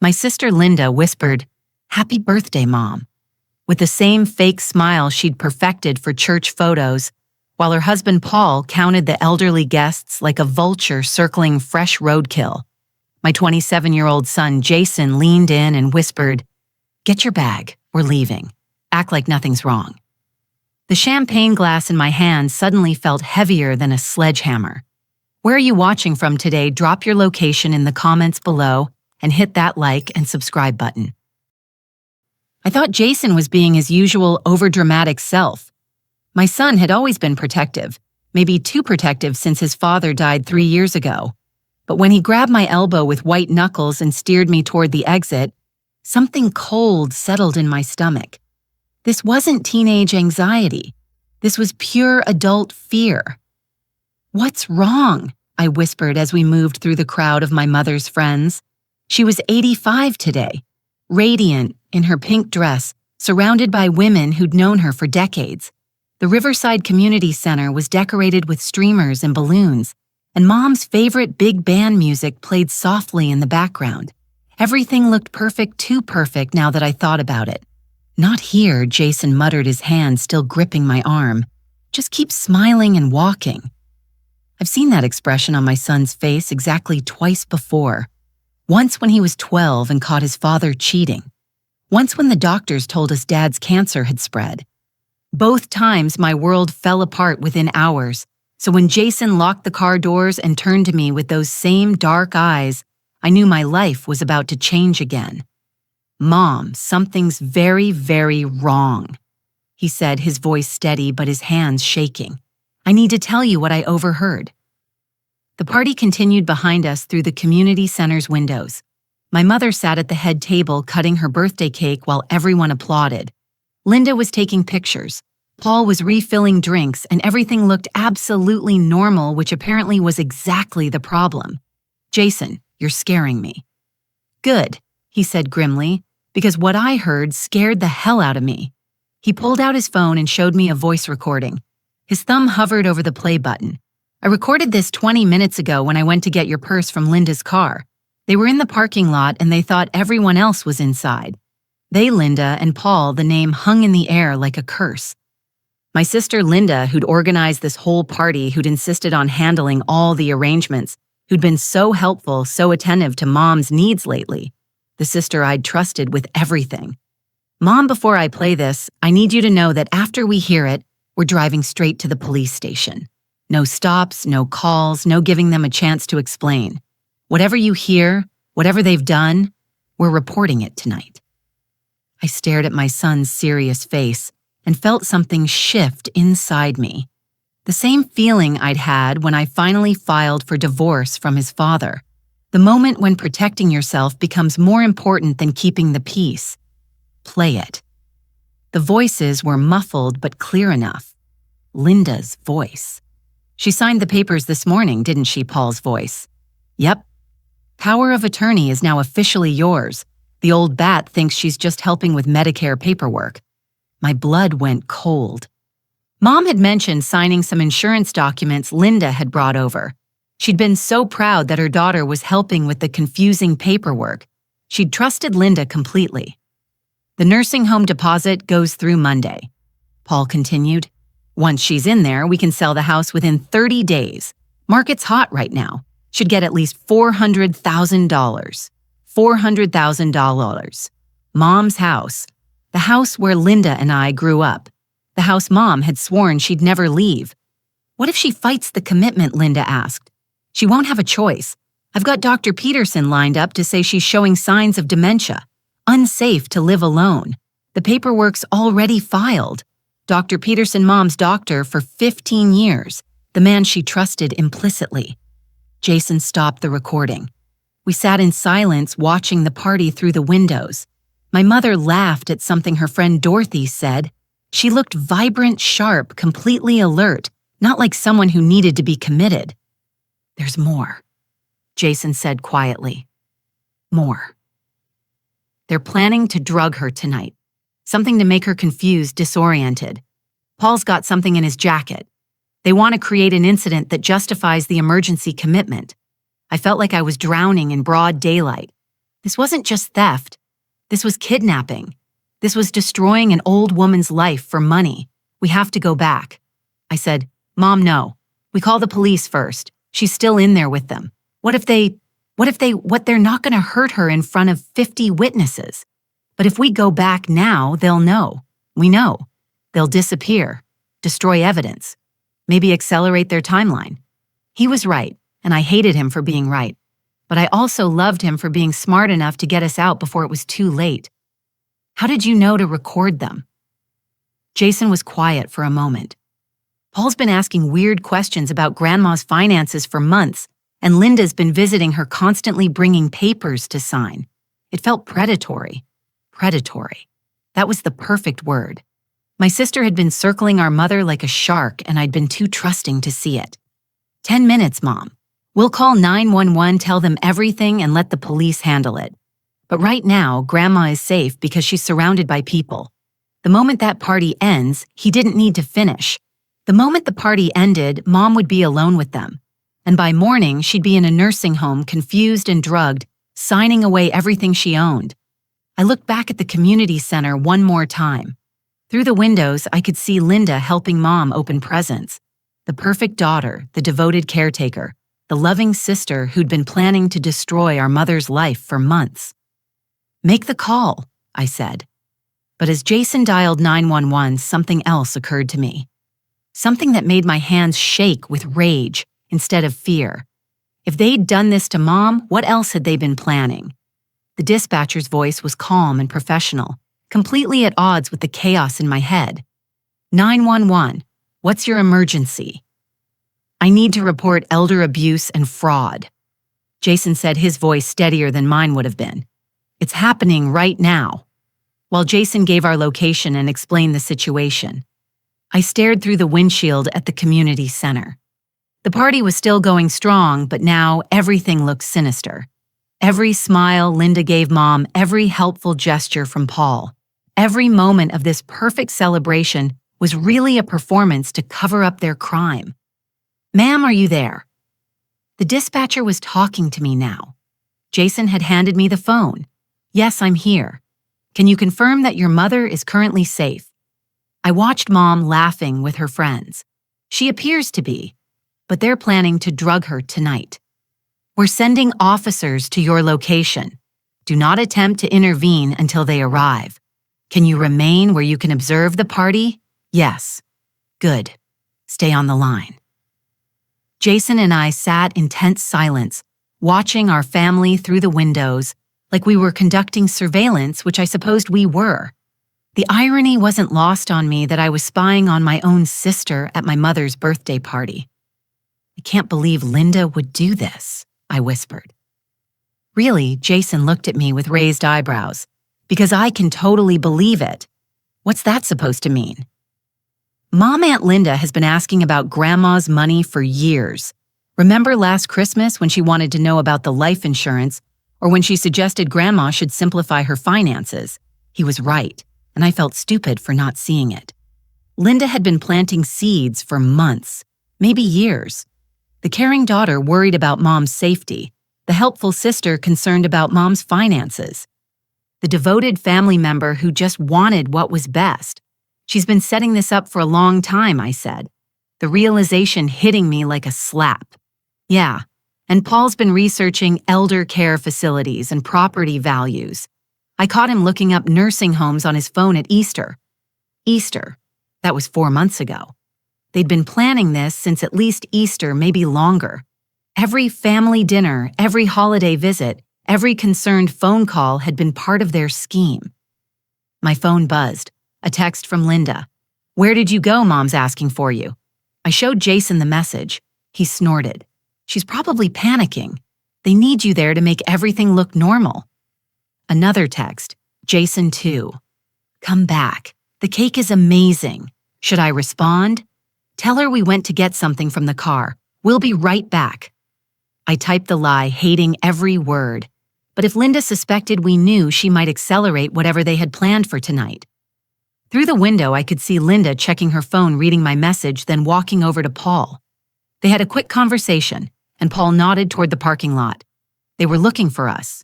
My sister Linda whispered, "Happy birthday, Mom," with the same fake smile she'd perfected for church photos, while her husband Paul counted the elderly guests like a vulture circling fresh roadkill. My 27-year-old son Jason leaned in and whispered, "Get your bag, we're leaving. Act like nothing's wrong." The champagne glass in my hand suddenly felt heavier than a sledgehammer. Where are you watching from today? Drop your location in the comments below and hit that like and subscribe button. I thought Jason was being his usual overdramatic self. My son had always been protective, maybe too protective since his father died 3 years ago. But when he grabbed my elbow with white knuckles and steered me toward the exit, something cold settled in my stomach. This wasn't teenage anxiety. This was pure adult fear. "What's wrong?" I whispered as we moved through the crowd of my mother's friends. She was 85 today, radiant in her pink dress, surrounded by women who'd known her for decades. The Riverside Community Center was decorated with streamers and balloons, and Mom's favorite big band music played softly in the background. Everything looked perfect, too perfect now that I thought about it. "Not here," Jason muttered, his hand still gripping my arm. "Just keep smiling and walking." I've seen that expression on my son's face exactly twice before. Once when he was 12 and caught his father cheating. Once when the doctors told us Dad's cancer had spread. Both times my world fell apart within hours, so when Jason locked the car doors and turned to me with those same dark eyes, I knew my life was about to change again. "Mom, something's very, very wrong," he said, his voice steady but his hands shaking. "I need to tell you what I overheard." The party continued behind us through the community center's windows. My mother sat at the head table cutting her birthday cake while everyone applauded. Linda was taking pictures. Paul was refilling drinks, and everything looked absolutely normal, which apparently was exactly the problem. "Jason, you're scaring me." "Good," he said grimly, because what I heard scared the hell out of me. He pulled out his phone and showed me a voice recording. His thumb hovered over the play button. "I recorded this 20 minutes ago when I went to get your purse from Linda's car. They were in the parking lot and they thought everyone else was inside. They, Linda, and Paul, the name hung in the air like a curse. My sister Linda, who'd organized this whole party, who'd insisted on handling all the arrangements, who'd been so helpful, so attentive to Mom's needs lately. The sister I'd trusted with everything. Mom, before I play this, I need you to know that after we hear it, we're driving straight to the police station. No stops, no calls, no giving them a chance to explain. Whatever you hear, whatever they've done, we're reporting it tonight." I stared at my son's serious face and felt something shift inside me. The same feeling I'd had when I finally filed for divorce from his father. The moment when protecting yourself becomes more important than keeping the peace. Play it. The voices were muffled but clear enough. Linda's voice. "She signed the papers this morning, didn't she?" Paul's voice. "Yep. Power of attorney is now officially yours. The old bat thinks she's just helping with Medicare paperwork." My blood went cold. Mom had mentioned signing some insurance documents Linda had brought over. She'd been so proud that her daughter was helping with the confusing paperwork. She'd trusted Linda completely. "The nursing home deposit goes through Monday," Paul continued. "Once she's in there, we can sell the house within 30 days. Market's hot right now. Should get at least $400,000. $400,000. Mom's house. The house where Linda and I grew up. The house Mom had sworn she'd never leave. What if she fights the commitment?" Linda asked. "She won't have a choice. I've got Dr. Peterson lined up to say she's showing signs of dementia. Unsafe to live alone. The paperwork's already filed. Dr. Peterson, Mom's doctor for 15 years, the man she trusted implicitly." Jason stopped the recording. We sat in silence watching the party through the windows. My mother laughed at something her friend Dorothy said. She looked vibrant, sharp, completely alert, not like someone who needed to be committed. "There's more," Jason said quietly. "More. They're planning to drug her tonight. Something to make her confused, disoriented. Paul's got something in his jacket. They want to create an incident that justifies the emergency commitment. I felt like I was drowning in broad daylight. This wasn't just theft. This was kidnapping. This was destroying an old woman's life for money. We have to go back. I said, Mom, no. We call the police first. She's still in there with them. What they're not going to hurt her in front of 50 witnesses. But if we go back now, they'll know. We know. They'll disappear, destroy evidence, maybe accelerate their timeline. He was right, and I hated him for being right. But I also loved him for being smart enough to get us out before it was too late. How did you know to record them? Jason was quiet for a moment. Paul's been asking weird questions about Grandma's finances for months, and Linda's been visiting her, constantly bringing papers to sign. It felt predatory. Predatory. That was the perfect word. My sister had been circling our mother like a shark, and I'd been too trusting to see it. 10 minutes, Mom. We'll call 911, tell them everything, and let the police handle it. But right now, Grandma is safe because she's surrounded by people. The moment that party ends, he didn't need to finish. The moment the party ended, Mom would be alone with them. And by morning, she'd be in a nursing home, confused and drugged, signing away everything she owned. I looked back at the community center one more time. Through the windows, I could see Linda helping Mom open presents. The perfect daughter, the devoted caretaker, the loving sister who'd been planning to destroy our mother's life for months. Make the call, I said. But as Jason dialed 911, something else occurred to me. Something that made my hands shake with rage instead of fear. If they'd done this to Mom, what else had they been planning? The dispatcher's voice was calm and professional, completely at odds with the chaos in my head. 911, what's your emergency? I need to report elder abuse and fraud. Jason said, his voice steadier than mine would have been. It's happening right now. While Jason gave our location and explained the situation, I stared through the windshield at the community center. The party was still going strong, but now everything looked sinister. Every smile Linda gave Mom, every helpful gesture from Paul, every moment of this perfect celebration was really a performance to cover up their crime. Ma'am, are you there? The dispatcher was talking to me now. Jason had handed me the phone. Yes, I'm here. Can you confirm that your mother is currently safe? I watched Mom laughing with her friends. She appears to be, but they're planning to drug her tonight. We're sending officers to your location. Do not attempt to intervene until they arrive. Can you remain where you can observe the party? Yes. Good. Stay on the line. Jason and I sat in tense silence, watching our family through the windows, like we were conducting surveillance, which I supposed we were. The irony wasn't lost on me that I was spying on my own sister at my mother's birthday party. I can't believe Linda would do this, I whispered. Really, Jason looked at me with raised eyebrows, because I can totally believe it. What's that supposed to mean? Mom, Aunt Linda has been asking about Grandma's money for years. Remember last Christmas when she wanted to know about the life insurance, or when she suggested Grandma should simplify her finances? He was right, and I felt stupid for not seeing it. Linda had been planting seeds for months, maybe years. The caring daughter worried about Mom's safety, the helpful sister concerned about Mom's finances, the devoted family member who just wanted what was best. She's been setting this up for a long time, I said, the realization hitting me like a slap. Yeah, and Paul's been researching elder care facilities and property values. I caught him looking up nursing homes on his phone at Easter. Easter. That was 4 months ago. They'd been planning this since at least Easter, maybe longer. Every family dinner, every holiday visit, every concerned phone call had been part of their scheme. My phone buzzed. A text from Linda. Where did you go? Mom's asking for you. I showed Jason the message. He snorted. She's probably panicking. They need you there to make everything look normal. Another text. Jason too. Come back. The cake is amazing. Should I respond? Tell her we went to get something from the car. We'll be right back. I typed the lie, hating every word. But if Linda suspected we knew, she might accelerate whatever they had planned for tonight. Through the window, I could see Linda checking her phone, reading my message, then walking over to Paul. They had a quick conversation, and Paul nodded toward the parking lot. They were looking for us.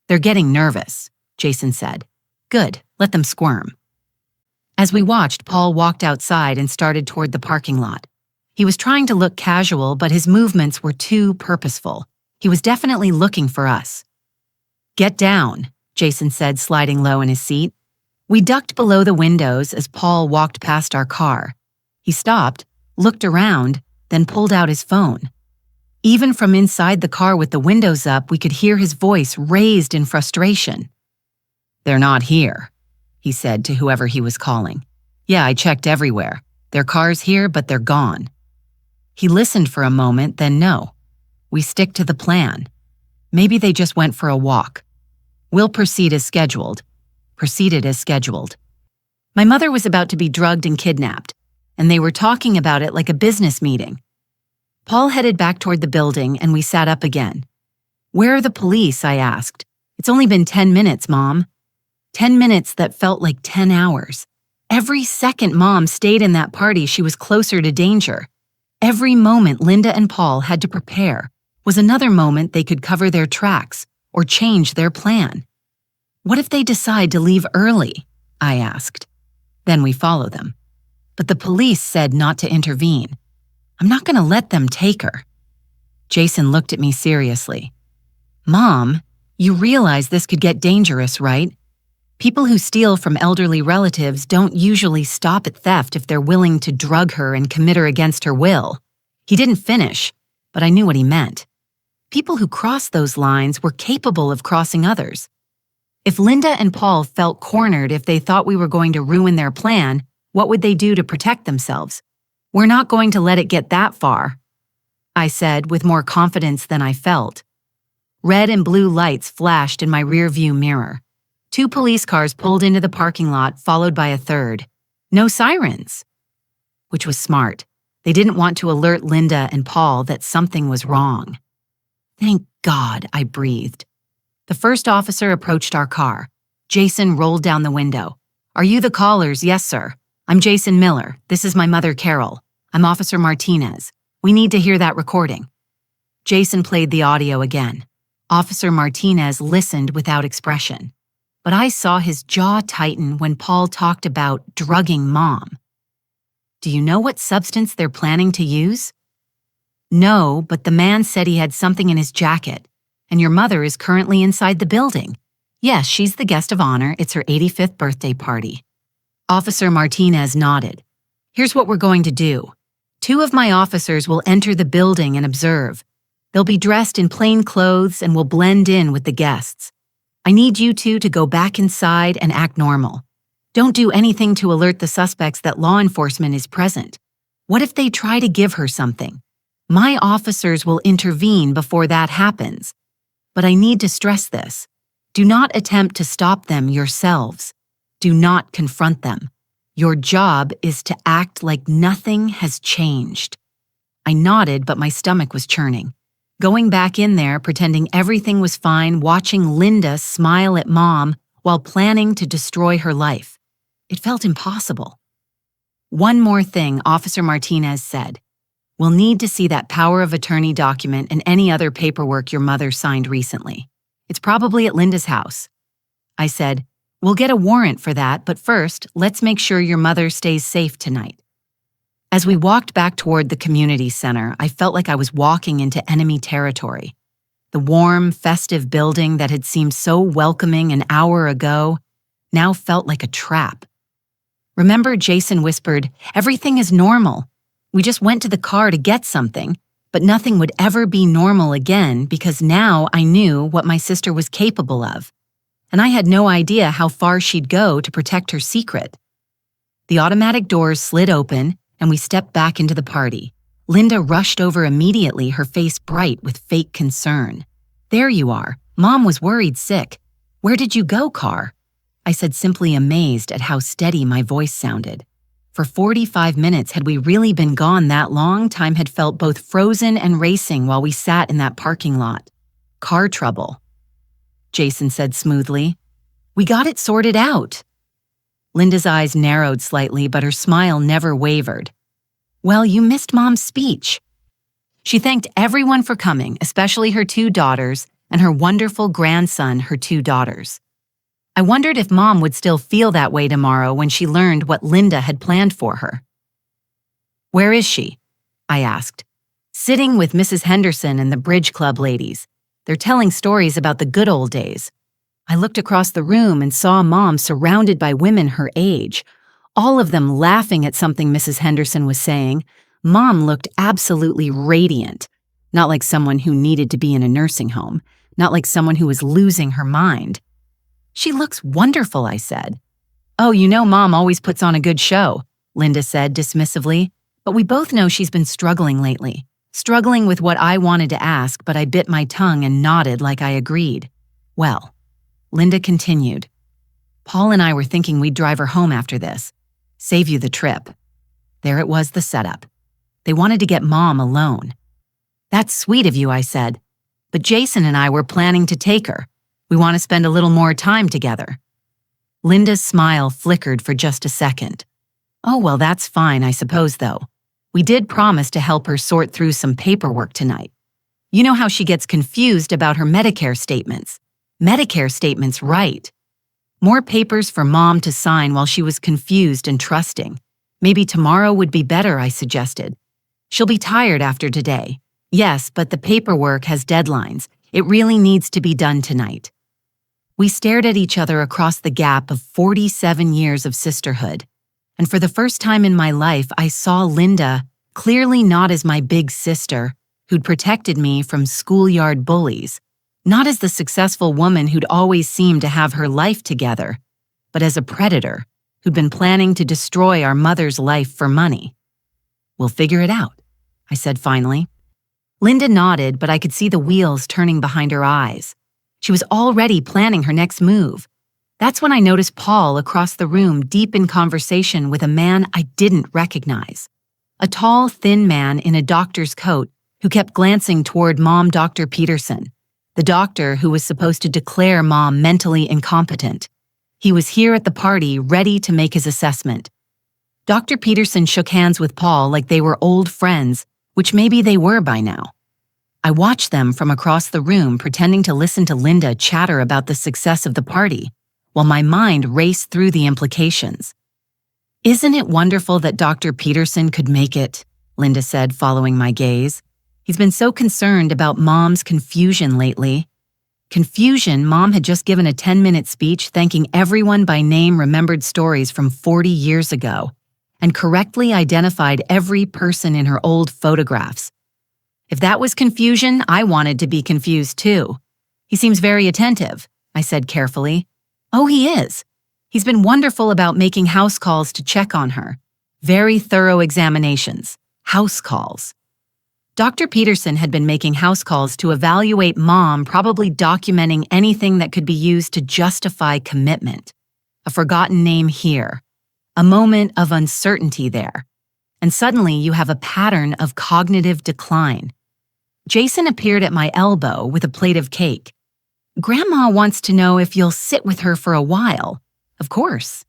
They're getting nervous, Jason said. Good, let them squirm. As we watched, Paul walked outside and started toward the parking lot. He was trying to look casual, but his movements were too purposeful. He was definitely looking for us. Get down, Jason said, sliding low in his seat. We ducked below the windows as Paul walked past our car. He stopped, looked around, then pulled out his phone. Even from inside the car with the windows up, we could hear his voice raised in frustration. They're not here, he said to whoever he was calling. Yeah, I checked everywhere. Their car's here, but they're gone. He listened for a moment, then no. We stick to the plan. Maybe they just went for a walk. We'll proceed as scheduled. Proceeded as scheduled. My mother was about to be drugged and kidnapped, and they were talking about it like a business meeting. Paul headed back toward the building, and we sat up again. Where are the police? I asked. It's only been 10 minutes, Mom. 10 minutes that felt like 10 hours. Every second Mom stayed in that party, she was closer to danger. Every moment Linda and Paul had to prepare was another moment they could cover their tracks or change their plan. What if they decide to leave early? I asked. Then we follow them. But the police said not to intervene. I'm not going to let them take her. Jason looked at me seriously. Mom, you realize this could get dangerous, right? People who steal from elderly relatives don't usually stop at theft if they're willing to drug her and commit her against her will. He didn't finish, but I knew what he meant. People who crossed those lines were capable of crossing others. If Linda and Paul felt cornered if they thought we were going to ruin their plan, what would they do to protect themselves? We're not going to let it get that far, I said with more confidence than I felt. Red and blue lights flashed in my rearview mirror. 2 police cars pulled into the parking lot, followed by a third. No sirens. Which was smart. They didn't want to alert Linda and Paul that something was wrong. Thank God, I breathed. The first officer approached our car. Jason rolled down the window. Are you the callers? Yes, sir. I'm Jason Miller. This is my mother, Carol. I'm Officer Martinez. We need to hear that recording. Jason played the audio again. Officer Martinez listened without expression. But I saw his jaw tighten when Paul talked about drugging Mom. Do you know what substance they're planning to use? No, but the man said he had something in his jacket, and your mother is currently inside the building. Yes, she's the guest of honor. It's her 85th birthday party. Officer Martinez nodded. Here's what we're going to do. 2 of my officers will enter the building and observe. They'll be dressed in plain clothes and will blend in with the guests. I need you 2 to go back inside and act normal. Don't do anything to alert the suspects that law enforcement is present. What if they try to give her something? My officers will intervene before that happens. But I need to stress this. Do not attempt to stop them yourselves. Do not confront them. Your job is to act like nothing has changed. I nodded, but my stomach was churning. Going back in there, pretending everything was fine, watching Linda smile at Mom while planning to destroy her life. It felt impossible. One more thing, Officer Martinez said. We'll need to see that power of attorney document and any other paperwork your mother signed recently. It's probably at Linda's house. I said, we'll get a warrant for that, but first, let's make sure your mother stays safe tonight. As we walked back toward the community center, I felt like I was walking into enemy territory. The warm, festive building that had seemed so welcoming an hour ago now felt like a trap. Remember, Jason whispered, everything is normal. We just went to the car to get something, but nothing would ever be normal again because now I knew what my sister was capable of. And I had no idea how far she'd go to protect her secret. The automatic doors slid open, and we stepped back into the party. Linda rushed over immediately, her face bright with fake concern. There you are. Mom was worried sick. Where did you go, Car? I said, simply amazed at how steady my voice sounded. For 45 minutes, had we really been gone that long, time had felt both frozen and racing while we sat in that parking lot. Car trouble, Jason said smoothly. We got it sorted out. Linda's eyes narrowed slightly, but her smile never wavered. Well, you missed Mom's speech. She thanked everyone for coming, especially her 2 daughters, and her wonderful grandson, her 2 daughters. I wondered if Mom would still feel that way tomorrow when she learned what Linda had planned for her. "Where is she?" I asked. "Sitting with Mrs. Henderson and the Bridge Club ladies. They're telling stories about the good old days." I looked across the room and saw Mom surrounded by women her age, all of them laughing at something Mrs. Henderson was saying. Mom looked absolutely radiant, not like someone who needed to be in a nursing home, not like someone who was losing her mind. "She looks wonderful," I said. "Oh, you know Mom always puts on a good show," Linda said dismissively, "but we both know she's been struggling lately. Struggling with what I wanted to ask, but I bit my tongue and nodded like I agreed." "Well," Linda continued, "Paul and I were thinking we'd drive her home after this. Save you the trip." There it was, the setup. They wanted to get Mom alone. "That's sweet of you," I said, "but Jason and I were planning to take her. We want to spend a little more time together." Linda's smile flickered for just a second. "Oh, well, that's fine, I suppose, though. We did promise to help her sort through some paperwork tonight. You know how she gets confused about her Medicare statements. Medicare statements, right. More papers for Mom to sign while she was confused and trusting. Maybe tomorrow would be better, I suggested. She'll be tired after today. Yes, but the paperwork has deadlines. It really needs to be done tonight." We stared at each other across the gap of 47 years of sisterhood. And for the first time in my life, I saw Linda, clearly not as my big sister, who'd protected me from schoolyard bullies, not as the successful woman who'd always seemed to have her life together, but as a predator who'd been planning to destroy our mother's life for money. "We'll figure it out," I said finally. Linda nodded, but I could see the wheels turning behind her eyes. She was already planning her next move. That's when I noticed Paul across the room, deep in conversation with a man I didn't recognize. A tall, thin man in a doctor's coat who kept glancing toward Mom, Dr. Peterson, the doctor who was supposed to declare Mom mentally incompetent. He was here at the party, ready to make his assessment. Dr. Peterson shook hands with Paul like they were old friends, which maybe they were by now. I watched them from across the room, pretending to listen to Linda chatter about the success of the party, while my mind raced through the implications. "Isn't it wonderful that Dr. Peterson could make it?" Linda said, following my gaze. "He's been so concerned about Mom's confusion lately." Confusion? Mom had just given a 10-minute speech thanking everyone by name, remembered stories from 40 years ago, and correctly identified every person in her old photographs. If that was confusion, I wanted to be confused too. "He seems very attentive," I said carefully. "Oh, he is. He's been wonderful about making house calls to check on her. Very thorough examinations. House calls." Dr. Peterson had been making house calls to evaluate Mom, probably documenting anything that could be used to justify commitment. A forgotten name here. A moment of uncertainty there. And suddenly you have a pattern of cognitive decline. Jason appeared at my elbow with a plate of cake. "Grandma wants to know if you'll sit with her for a while." "Of course."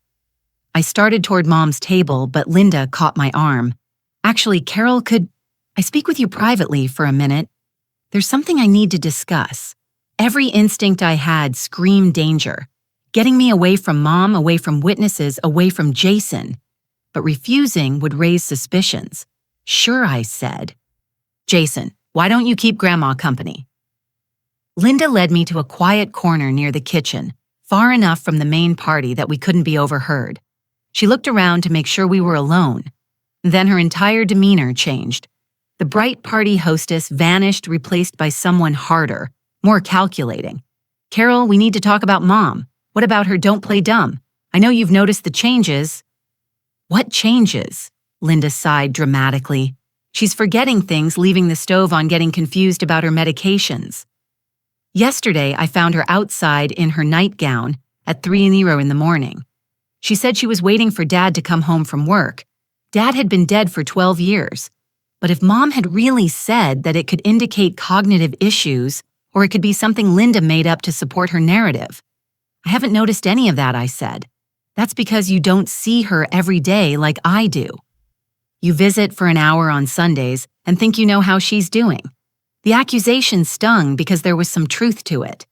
I started toward Mom's table, but Linda caught my arm. "Actually, Carol, could I speak with you privately for a minute? There's something I need to discuss." Every instinct I had screamed danger, getting me away from Mom, away from witnesses, away from Jason. But refusing would raise suspicions. "Sure," I said. "Jason, why don't you keep Grandma company?" Linda led me to a quiet corner near the kitchen, far enough from the main party that we couldn't be overheard. She looked around to make sure we were alone. Then her entire demeanor changed. The bright party hostess vanished, replaced by someone harder, more calculating. "Carol, we need to talk about Mom. What about her? Don't play dumb. I know you've noticed the changes." "What changes?" Linda sighed dramatically. "She's forgetting things, leaving the stove on, getting confused about her medications. Yesterday, I found her outside in her nightgown at 3:00 in the morning. She said she was waiting for Dad to come home from work. Dad had been dead for 12 years. But if Mom had really said that it could indicate cognitive issues, or it could be something Linda made up to support her narrative. "I haven't noticed any of that," I said. "That's because you don't see her every day like I do. You visit for an hour on Sundays and think you know how she's doing. The accusation stung because there was some truth to it.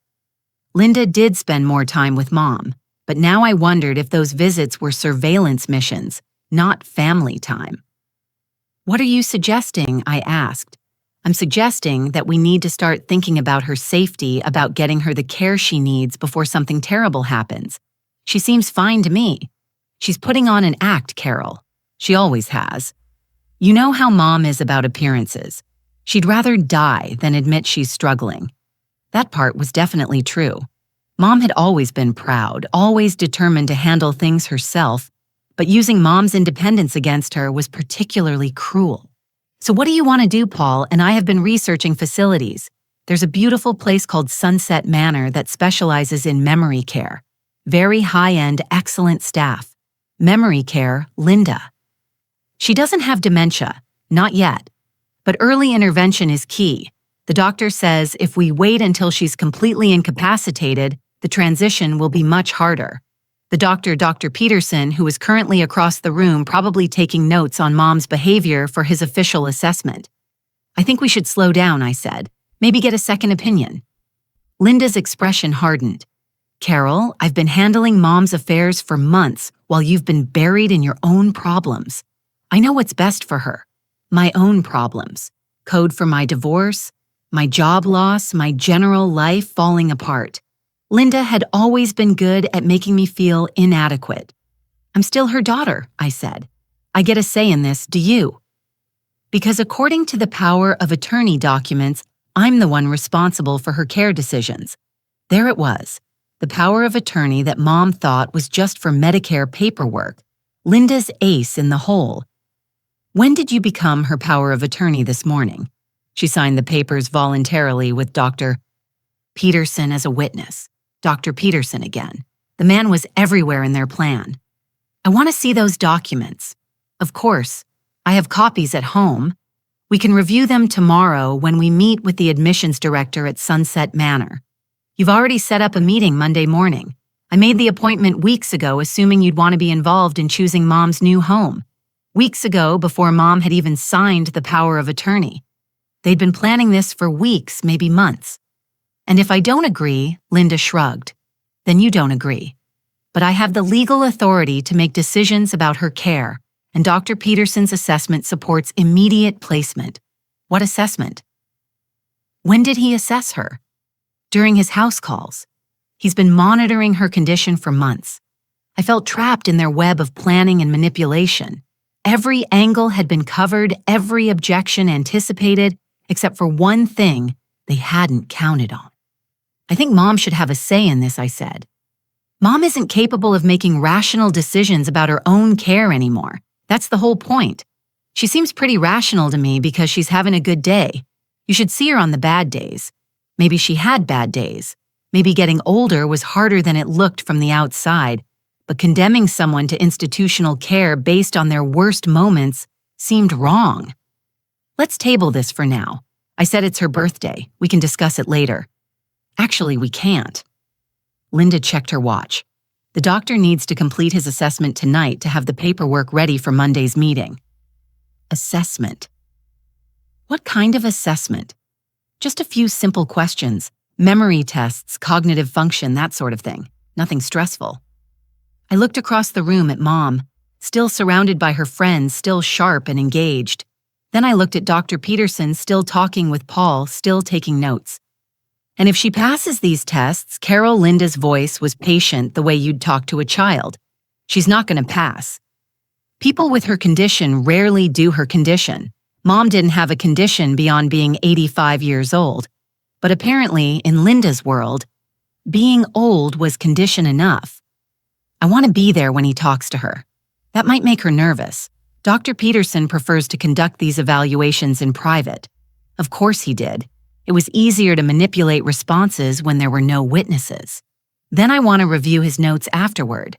Linda did spend more time with Mom, but now I wondered if those visits were surveillance missions, not family time. "What are you suggesting?" I asked. "I'm suggesting that we need to start thinking about her safety, about getting her the care she needs before something terrible happens. She seems fine to me. She's putting on an act, Carol. She always has. You know how Mom is about appearances. She'd rather die than admit she's struggling." That part was definitely true. Mom had always been proud, always determined to handle things herself, but using Mom's independence against her was particularly cruel. "So what do you want to do, Paul?" And I have been researching facilities. There's a beautiful place called Sunset Manor that specializes in memory care. Very high-end, excellent staff. Memory care, Linda. She doesn't have dementia, not yet. But early intervention is key. The doctor says if we wait until she's completely incapacitated, the transition will be much harder. The doctor, Dr. Peterson, who is currently across the room probably taking notes on Mom's behavior for his official assessment. "I think we should slow down," I said. "Maybe get a second opinion." Linda's expression hardened. "Carol, I've been handling Mom's affairs for months while you've been buried in your own problems. I know what's best for her. My own problems. Code for my divorce, my job loss, my general life falling apart. Linda had always been good at making me feel inadequate. I'm still her daughter," I said. "I get a say in this, do you? Because according to the power of attorney documents, I'm the one responsible for her care decisions." There it was, the power of attorney that Mom thought was just for Medicare paperwork. Linda's ace in the hole. "When did you become her power of attorney this morning?" She signed the papers voluntarily with Dr. Peterson as a witness. Dr. Peterson again. The man was everywhere in their plan. "I want to see those documents." "Of course. I have copies at home. We can review them tomorrow when we meet with the admissions director at Sunset Manor. You've already set up a meeting Monday morning. I made the appointment weeks ago assuming you'd want to be involved in choosing Mom's new home. Weeks ago, before Mom had even signed the power of attorney. They'd been planning this for weeks, maybe months. And if I don't agree," Linda shrugged, "then you don't agree. But I have the legal authority to make decisions about her care, and Dr. Peterson's assessment supports immediate placement." "What assessment?" "When did he assess her?" "During his house calls. He's been monitoring her condition for months. I felt trapped in their web of planning and manipulation. Every angle had been covered, every objection anticipated, except for one thing they hadn't counted on. "I think Mom should have a say in this," I said. "Mom isn't capable of making rational decisions about her own care anymore. That's the whole point. She seems pretty rational to me because she's having a good day. You should see her on the bad days. Maybe she had bad days. Maybe getting older was harder than it looked from the outside, but condemning someone to institutional care based on their worst moments seemed wrong. Let's table this for now. I said it's her birthday. We can discuss it later." "Actually, we can't." Linda checked her watch. "The doctor needs to complete his assessment tonight to have the paperwork ready for Monday's meeting." Assessment. What kind of assessment? Just a few simple questions, memory tests, cognitive function, that sort of thing. Nothing stressful. I looked across the room at Mom, still surrounded by her friends, still sharp and engaged. Then I looked at Dr. Peterson, still talking with Paul, still taking notes. And if she passes these tests, Carol, Linda's voice was patient the way you'd talk to a child. She's not going to pass. People with her condition rarely do her condition. Mom didn't have a condition beyond being 85 years old. But apparently, in Linda's world, being old was condition enough. I want to be there when he talks to her. That might make her nervous. Dr. Peterson prefers to conduct these evaluations in private. Of course he did. It was easier to manipulate responses when there were no witnesses. Then I want to review his notes afterward.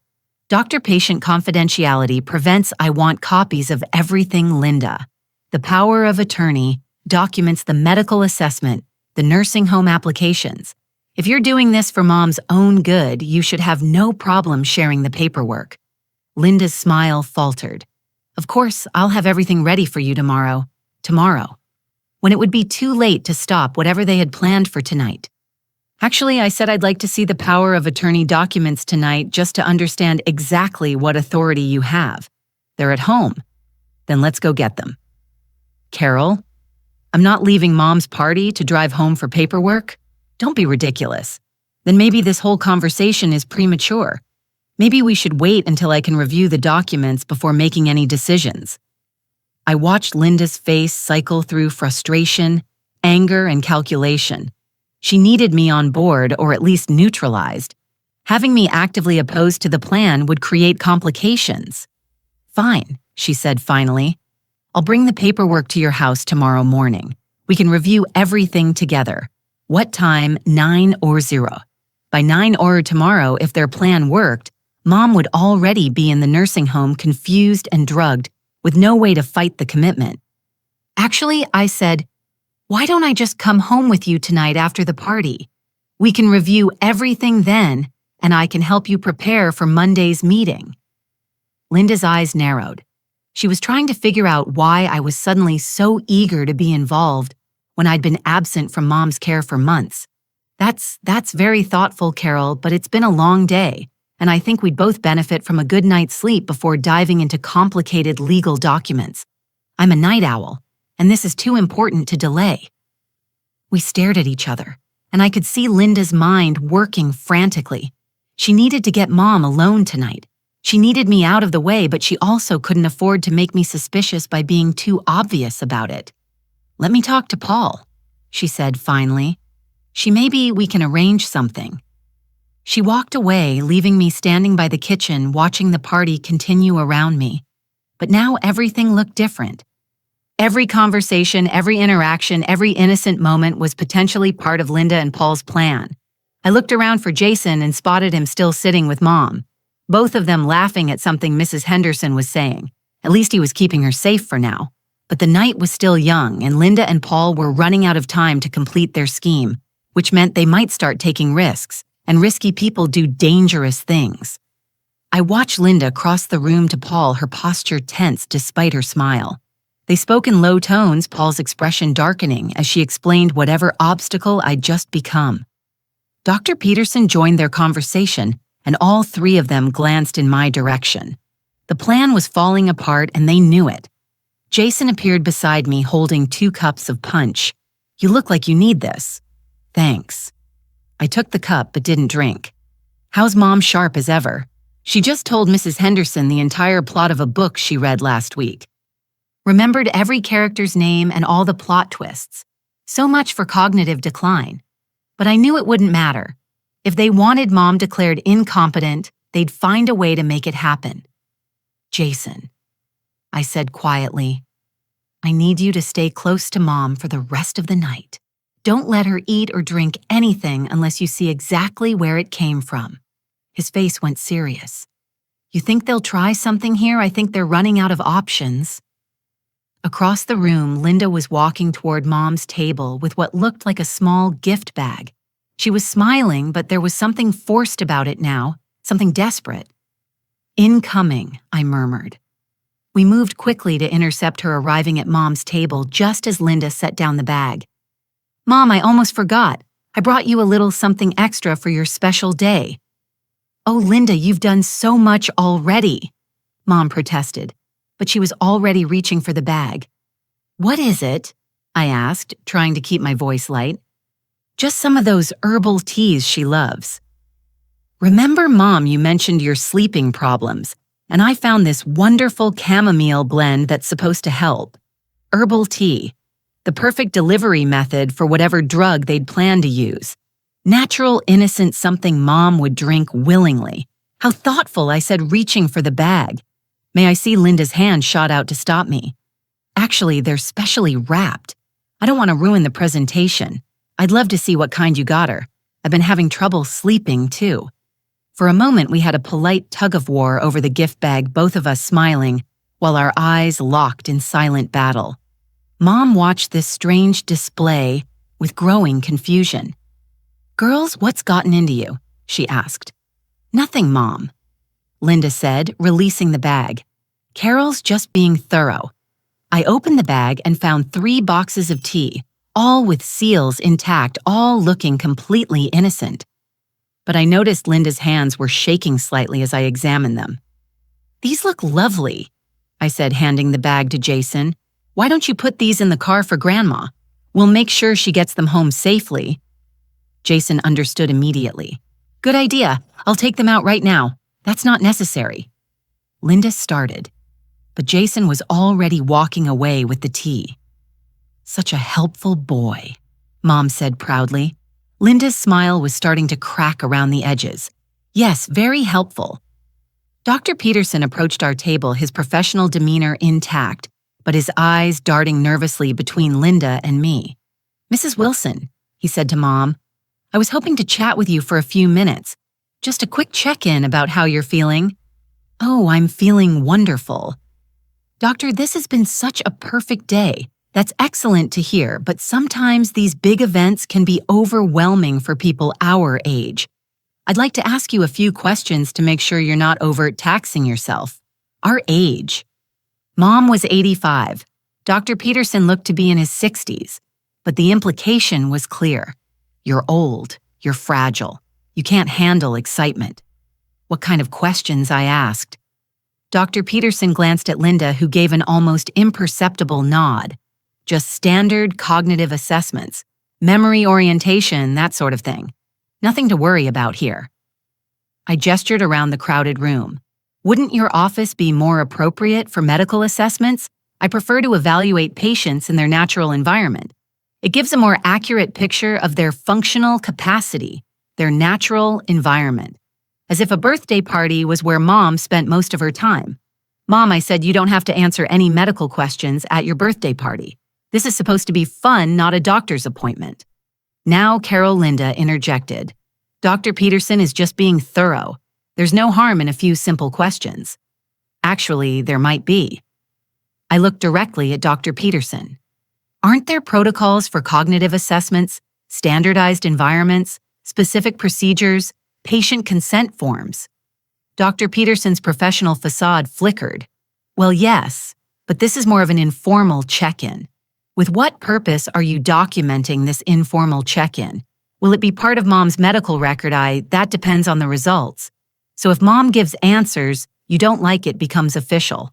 Doctor-patient confidentiality prevents I want copies of everything Linda. The power of attorney documents the medical assessment, the nursing home applications. If you're doing this for Mom's own good, you should have no problem sharing the paperwork. Linda's smile faltered. Of course, I'll have everything ready for you tomorrow. Tomorrow. when it would be too late to stop whatever they had planned for tonight. Actually, I said I'd like to see the power of attorney documents tonight just to understand exactly what authority you have. They're at home. Then let's go get them. Carol, I'm not leaving Mom's party to drive home for paperwork. Don't be ridiculous. Then maybe this whole conversation is premature. Maybe we should wait until I can review the documents before making any decisions. I watched Linda's face cycle through frustration, anger, and calculation. She needed me on board, or at least neutralized. Having me actively opposed to the plan would create complications. Fine, she said finally. I'll bring the paperwork to your house tomorrow morning. We can review everything together. What time, 9 or 0? By 9 or tomorrow, if their plan worked, Mom would already be in the nursing home confused and drugged, with no way to fight the commitment. Actually, I said, why don't I just come home with you tonight after the party? We can review everything then, and I can help you prepare for Monday's meeting. Linda's eyes narrowed. She was trying to figure out why I was suddenly so eager to be involved when I'd been absent from Mom's care for months. That's very thoughtful, Carol, but it's been a long day, and I think we'd both benefit from a good night's sleep before diving into complicated legal documents. I'm a night owl, and this is too important to delay. We stared at each other, and I could see Linda's mind working frantically. She needed to get Mom alone tonight. She needed me out of the way, but she also couldn't afford to make me suspicious by being too obvious about it. Let me talk to Paul, she said finally. Maybe we can arrange something. She walked away, leaving me standing by the kitchen watching the party continue around me. But now everything looked different. Every conversation, every interaction, every innocent moment was potentially part of Linda and Paul's plan. I looked around for Jason and spotted him still sitting with Mom, both of them laughing at something Mrs. Henderson was saying. At least he was keeping her safe for now. But the night was still young, and Linda and Paul were running out of time to complete their scheme, which meant they might start taking risks, and risky people do dangerous things. I watched Linda cross the room to Paul, her posture tense despite her smile. They spoke in low tones, Paul's expression darkening as she explained whatever obstacle I'd just become. Dr. Peterson joined their conversation, and all three of them glanced in my direction. The plan was falling apart, and they knew it. Jason appeared beside me holding 2 cups of punch. You look like you need this. Thanks. I took the cup but didn't drink. How's Mom sharp as ever? She just told Mrs. Henderson the entire plot of a book she read last week. Remembered every character's name and all the plot twists. So much for cognitive decline. But I knew it wouldn't matter. If they wanted Mom declared incompetent, they'd find a way to make it happen. Jason, I said quietly, I need you to stay close to Mom for the rest of the night. Don't let her eat or drink anything unless you see exactly where it came from. His face went serious. You think they'll try something here? I think they're running out of options. Across the room, Linda was walking toward Mom's table with what looked like a small gift bag. She was smiling, but there was something forced about it now, something desperate. Incoming, I murmured. We moved quickly to intercept her arriving at Mom's table just as Linda set down the bag. Mom, I almost forgot. I brought you a little something extra for your special day. Oh, Linda, you've done so much already, Mom protested, but she was already reaching for the bag. What is it? I asked, trying to keep my voice light. Just some of those herbal teas she loves. Remember, Mom, you mentioned your sleeping problems, and I found this wonderful chamomile blend that's supposed to help. Herbal tea, the perfect delivery method for whatever drug they'd planned to use. Natural, innocent something Mom would drink willingly. How thoughtful, I said, reaching for the bag. May I see? Linda's hand shot out to stop me. Actually, they're specially wrapped. I don't want to ruin the presentation. I'd love to see what kind you got her. I've been having trouble sleeping, too. For a moment, we had a polite tug-of-war over the gift bag, both of us smiling, while our eyes locked in silent battle. Mom watched this strange display with growing confusion. Girls, what's gotten into you? She asked. Nothing, Mom, Linda said, releasing the bag. Carol's just being thorough. I opened the bag and found 3 boxes of tea, all with seals intact, all looking completely innocent. But I noticed Linda's hands were shaking slightly as I examined them. "These look lovely," I said, handing the bag to Jason. "Why don't you put these in the car for Grandma? We'll make sure she gets them home safely." Jason understood immediately. "Good idea. I'll take them out right now. That's not necessary." Linda started, but Jason was already walking away with the tea. "Such a helpful boy," Mom said proudly. Linda's smile was starting to crack around the edges. "Yes, very helpful." Dr. Peterson approached our table, his professional demeanor intact, but his eyes darting nervously between Linda and me. "Mrs. Wilson," he said to Mom, "I was hoping to chat with you for a few minutes. Just a quick check-in about how you're feeling." "Oh, I'm feeling wonderful." "Doctor, this has been such a perfect day. That's excellent to hear, but sometimes these big events can be overwhelming for people our age. I'd like to ask you a few questions to make sure you're not overtaxing yourself." Our age. Mom was 85. Dr. Peterson looked to be in his 60s, but the implication was clear. You're old, you're fragile, you can't handle excitement. What kind of questions, I asked. Dr. Peterson glanced at Linda, who gave an almost imperceptible nod. Just standard cognitive assessments, memory orientation, that sort of thing. Nothing to worry about here. I gestured around the crowded room. Wouldn't your office be more appropriate for medical assessments? I prefer to evaluate patients in their natural environment. It gives a more accurate picture of their functional capacity, their natural environment. As if a birthday party was where Mom spent most of her time. "Mom," I said, "you don't have to answer any medical questions at your birthday party. This is supposed to be fun, not a doctor's appointment." Now Carol Linda interjected. "Dr. Peterson is just being thorough. There's no harm in a few simple questions." Actually, there might be. I looked directly at Dr. Peterson. Aren't there protocols for cognitive assessments, standardized environments, specific procedures, patient consent forms? Dr. Peterson's professional facade flickered. "Well, yes, but this is more of an informal check-in. With what purpose are you documenting this informal check-in? Will it be part of Mom's medical record? That depends on the results. So if Mom gives answers you don't like, it becomes official.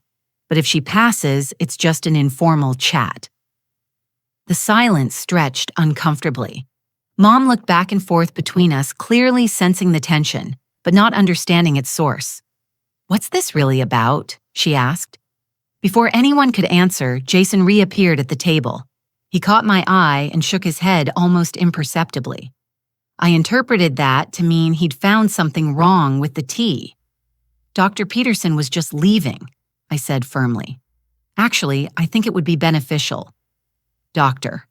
But if she passes, it's just an informal chat." The silence stretched uncomfortably. Mom looked back and forth between us, clearly sensing the tension, but not understanding its source. "What's this really about?" she asked. Before anyone could answer, Jason reappeared at the table. He caught my eye and shook his head almost imperceptibly. I interpreted that to mean he'd found something wrong with the tea. "Dr. Peterson was just leaving," I said firmly. "Actually, I think it would be beneficial." "Doctor."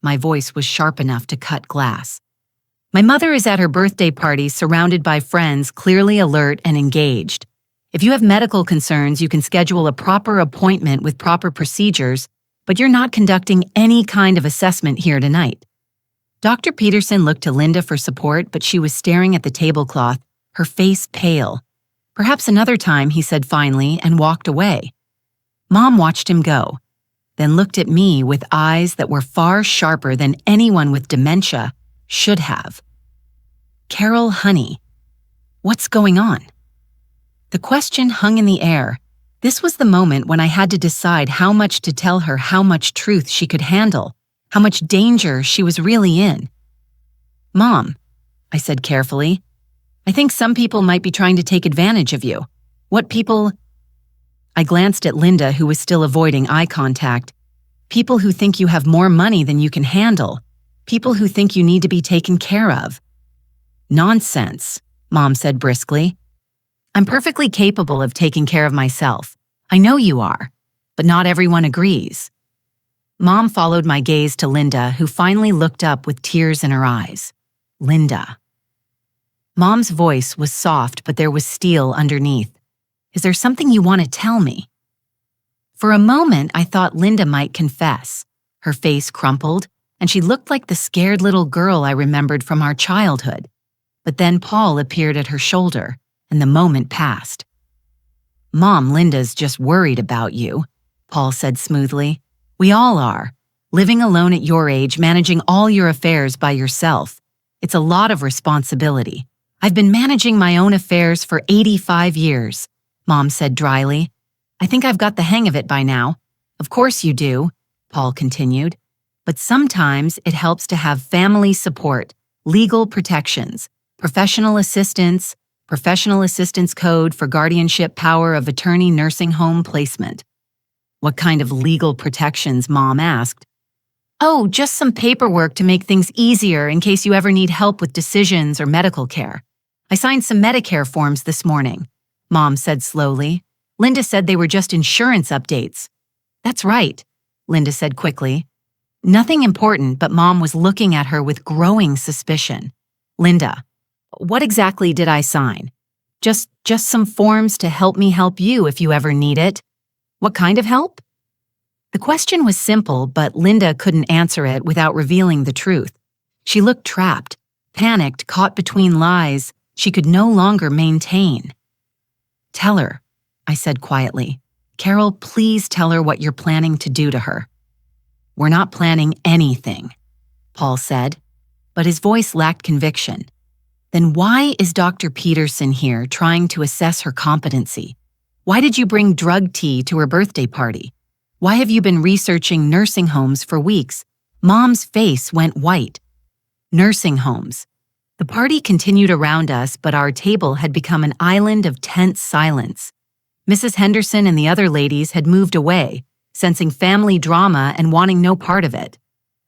My voice was sharp enough to cut glass. "My mother is at her birthday party, surrounded by friends, clearly alert and engaged. If you have medical concerns, you can schedule a proper appointment with proper procedures, but you're not conducting any kind of assessment here tonight." Dr. Peterson looked to Linda for support, but she was staring at the tablecloth, her face pale. "Perhaps another time," he said finally, and walked away. Mom watched him go, then looked at me with eyes that were far sharper than anyone with dementia should have. "Carol, honey, what's going on?" The question hung in the air. This was the moment when I had to decide how much to tell her, how much truth she could handle, how much danger she was really in. "Mom," I said carefully, "I think some people might be trying to take advantage of you." "What people?" I glanced at Linda, who was still avoiding eye contact. "People who think you have more money than you can handle. People who think you need to be taken care of." "Nonsense," Mom said briskly. "I'm perfectly capable of taking care of myself. I know you are, but not everyone agrees." Mom followed my gaze to Linda, who finally looked up with tears in her eyes. "Linda." Mom's voice was soft, but there was steel underneath. "Is there something you want to tell me?" For a moment, I thought Linda might confess. Her face crumpled, and she looked like the scared little girl I remembered from our childhood. But then Paul appeared at her shoulder, and the moment passed. "Mom, Linda's just worried about you," Paul said smoothly. We all are. Living alone at your age, managing all your affairs by yourself. It's a lot of responsibility. I've been managing my own affairs for 85 years, Mom said dryly. I think I've got the hang of it by now. Of course you do, Paul continued. But sometimes it helps to have family support, legal protections, professional assistance code for guardianship power of attorney nursing home placement. What kind of legal protections, Mom asked. Oh, just some paperwork to make things easier in case you ever need help with decisions or medical care. I signed some Medicare forms this morning, Mom said slowly. Linda said they were just insurance updates. That's right, Linda said quickly. Nothing important, but Mom was looking at her with growing suspicion. Linda, what exactly did I sign? Just some forms to help me help you if you ever need it. What kind of help? The question was simple, but Linda couldn't answer it without revealing the truth. She looked trapped, panicked, caught between lies she could no longer maintain. Tell her, I said quietly. Carol, please tell her what you're planning to do to her. We're not planning anything, Paul said, but his voice lacked conviction. Then why is Dr. Peterson here trying to assess her competency? Why did you bring drug tea to her birthday party? Why have you been researching nursing homes for weeks? Mom's face went white. Nursing homes. The party continued around us, but our table had become an island of tense silence. Mrs. Henderson and the other ladies had moved away, sensing family drama and wanting no part of it.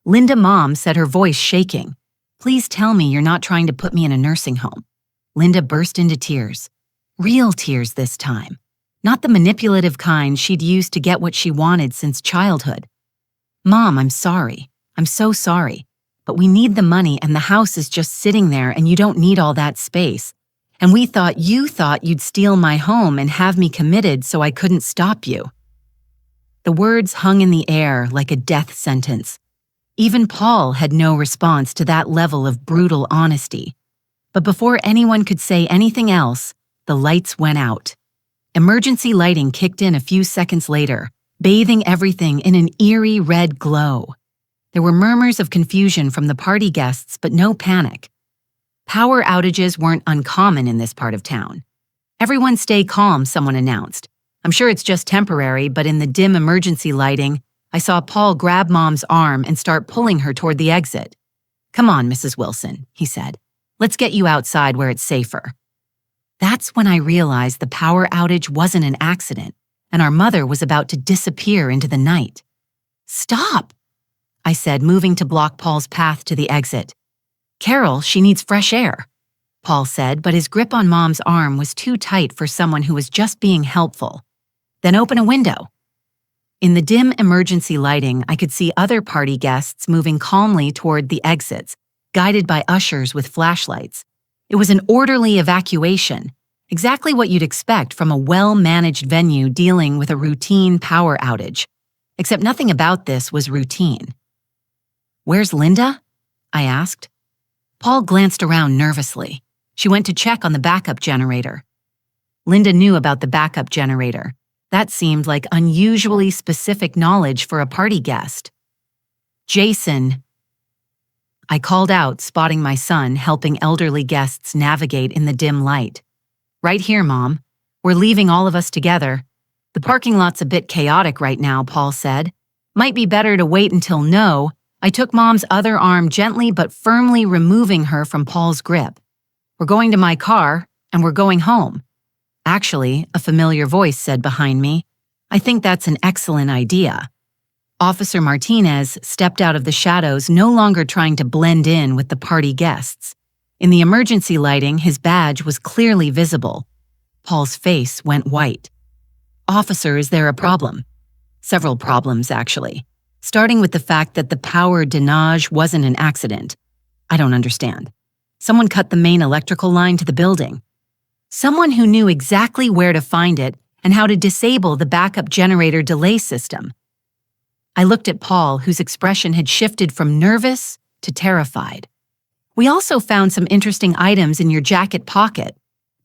Linda Mom said, her voice shaking, Please tell me you're not trying to put me in a nursing home. Linda burst into tears. Real tears this time. Not the manipulative kind she'd used to get what she wanted since childhood. Mom, I'm sorry. I'm so sorry. But we need the money and the house is just sitting there and you don't need all that space. And we thought you'd steal my home and have me committed so I couldn't stop you. The words hung in the air like a death sentence. Even Paul had no response to that level of brutal honesty. But before anyone could say anything else, the lights went out. Emergency lighting kicked in a few seconds later, bathing everything in an eerie red glow. There were murmurs of confusion from the party guests, but no panic. Power outages weren't uncommon in this part of town. Everyone stay calm, someone announced. I'm sure it's just temporary, but in the dim emergency lighting, I saw Paul grab Mom's arm and start pulling her toward the exit. Come on, Mrs. Wilson, he said. Let's get you outside where it's safer. That's when I realized the power outage wasn't an accident, and our mother was about to disappear into the night. Stop, I said, moving to block Paul's path to the exit. Carol, she needs fresh air, Paul said, but his grip on Mom's arm was too tight for someone who was just being helpful. Then open a window. In the dim emergency lighting, I could see other party guests moving calmly toward the exits, guided by ushers with flashlights. It was an orderly evacuation, exactly what you'd expect from a well-managed venue dealing with a routine power outage. Except nothing about this was routine. Where's Linda? I asked. Paul glanced around nervously. She went to check on the backup generator. Linda knew about the backup generator. That seemed like unusually specific knowledge for a party guest. Jason, I called out, spotting my son helping elderly guests navigate in the dim light. Right here, Mom. We're leaving all of us together. The parking lot's a bit chaotic right now, Paul said. Might be better to wait until no. I took Mom's other arm gently but firmly removing her from Paul's grip. We're going to my car, and we're going home. Actually, a familiar voice said behind me, I think that's an excellent idea. Officer Martinez stepped out of the shadows, no longer trying to blend in with the party guests. In the emergency lighting, his badge was clearly visible. Paul's face went white. Officer, is there a problem? Several problems, actually. Starting with the fact that the power deniage wasn't an accident. I don't understand. Someone cut the main electrical line to the building. Someone who knew exactly where to find it and how to disable the backup generator delay system. I looked at Paul, whose expression had shifted from nervous to terrified. We also found some interesting items in your jacket pocket.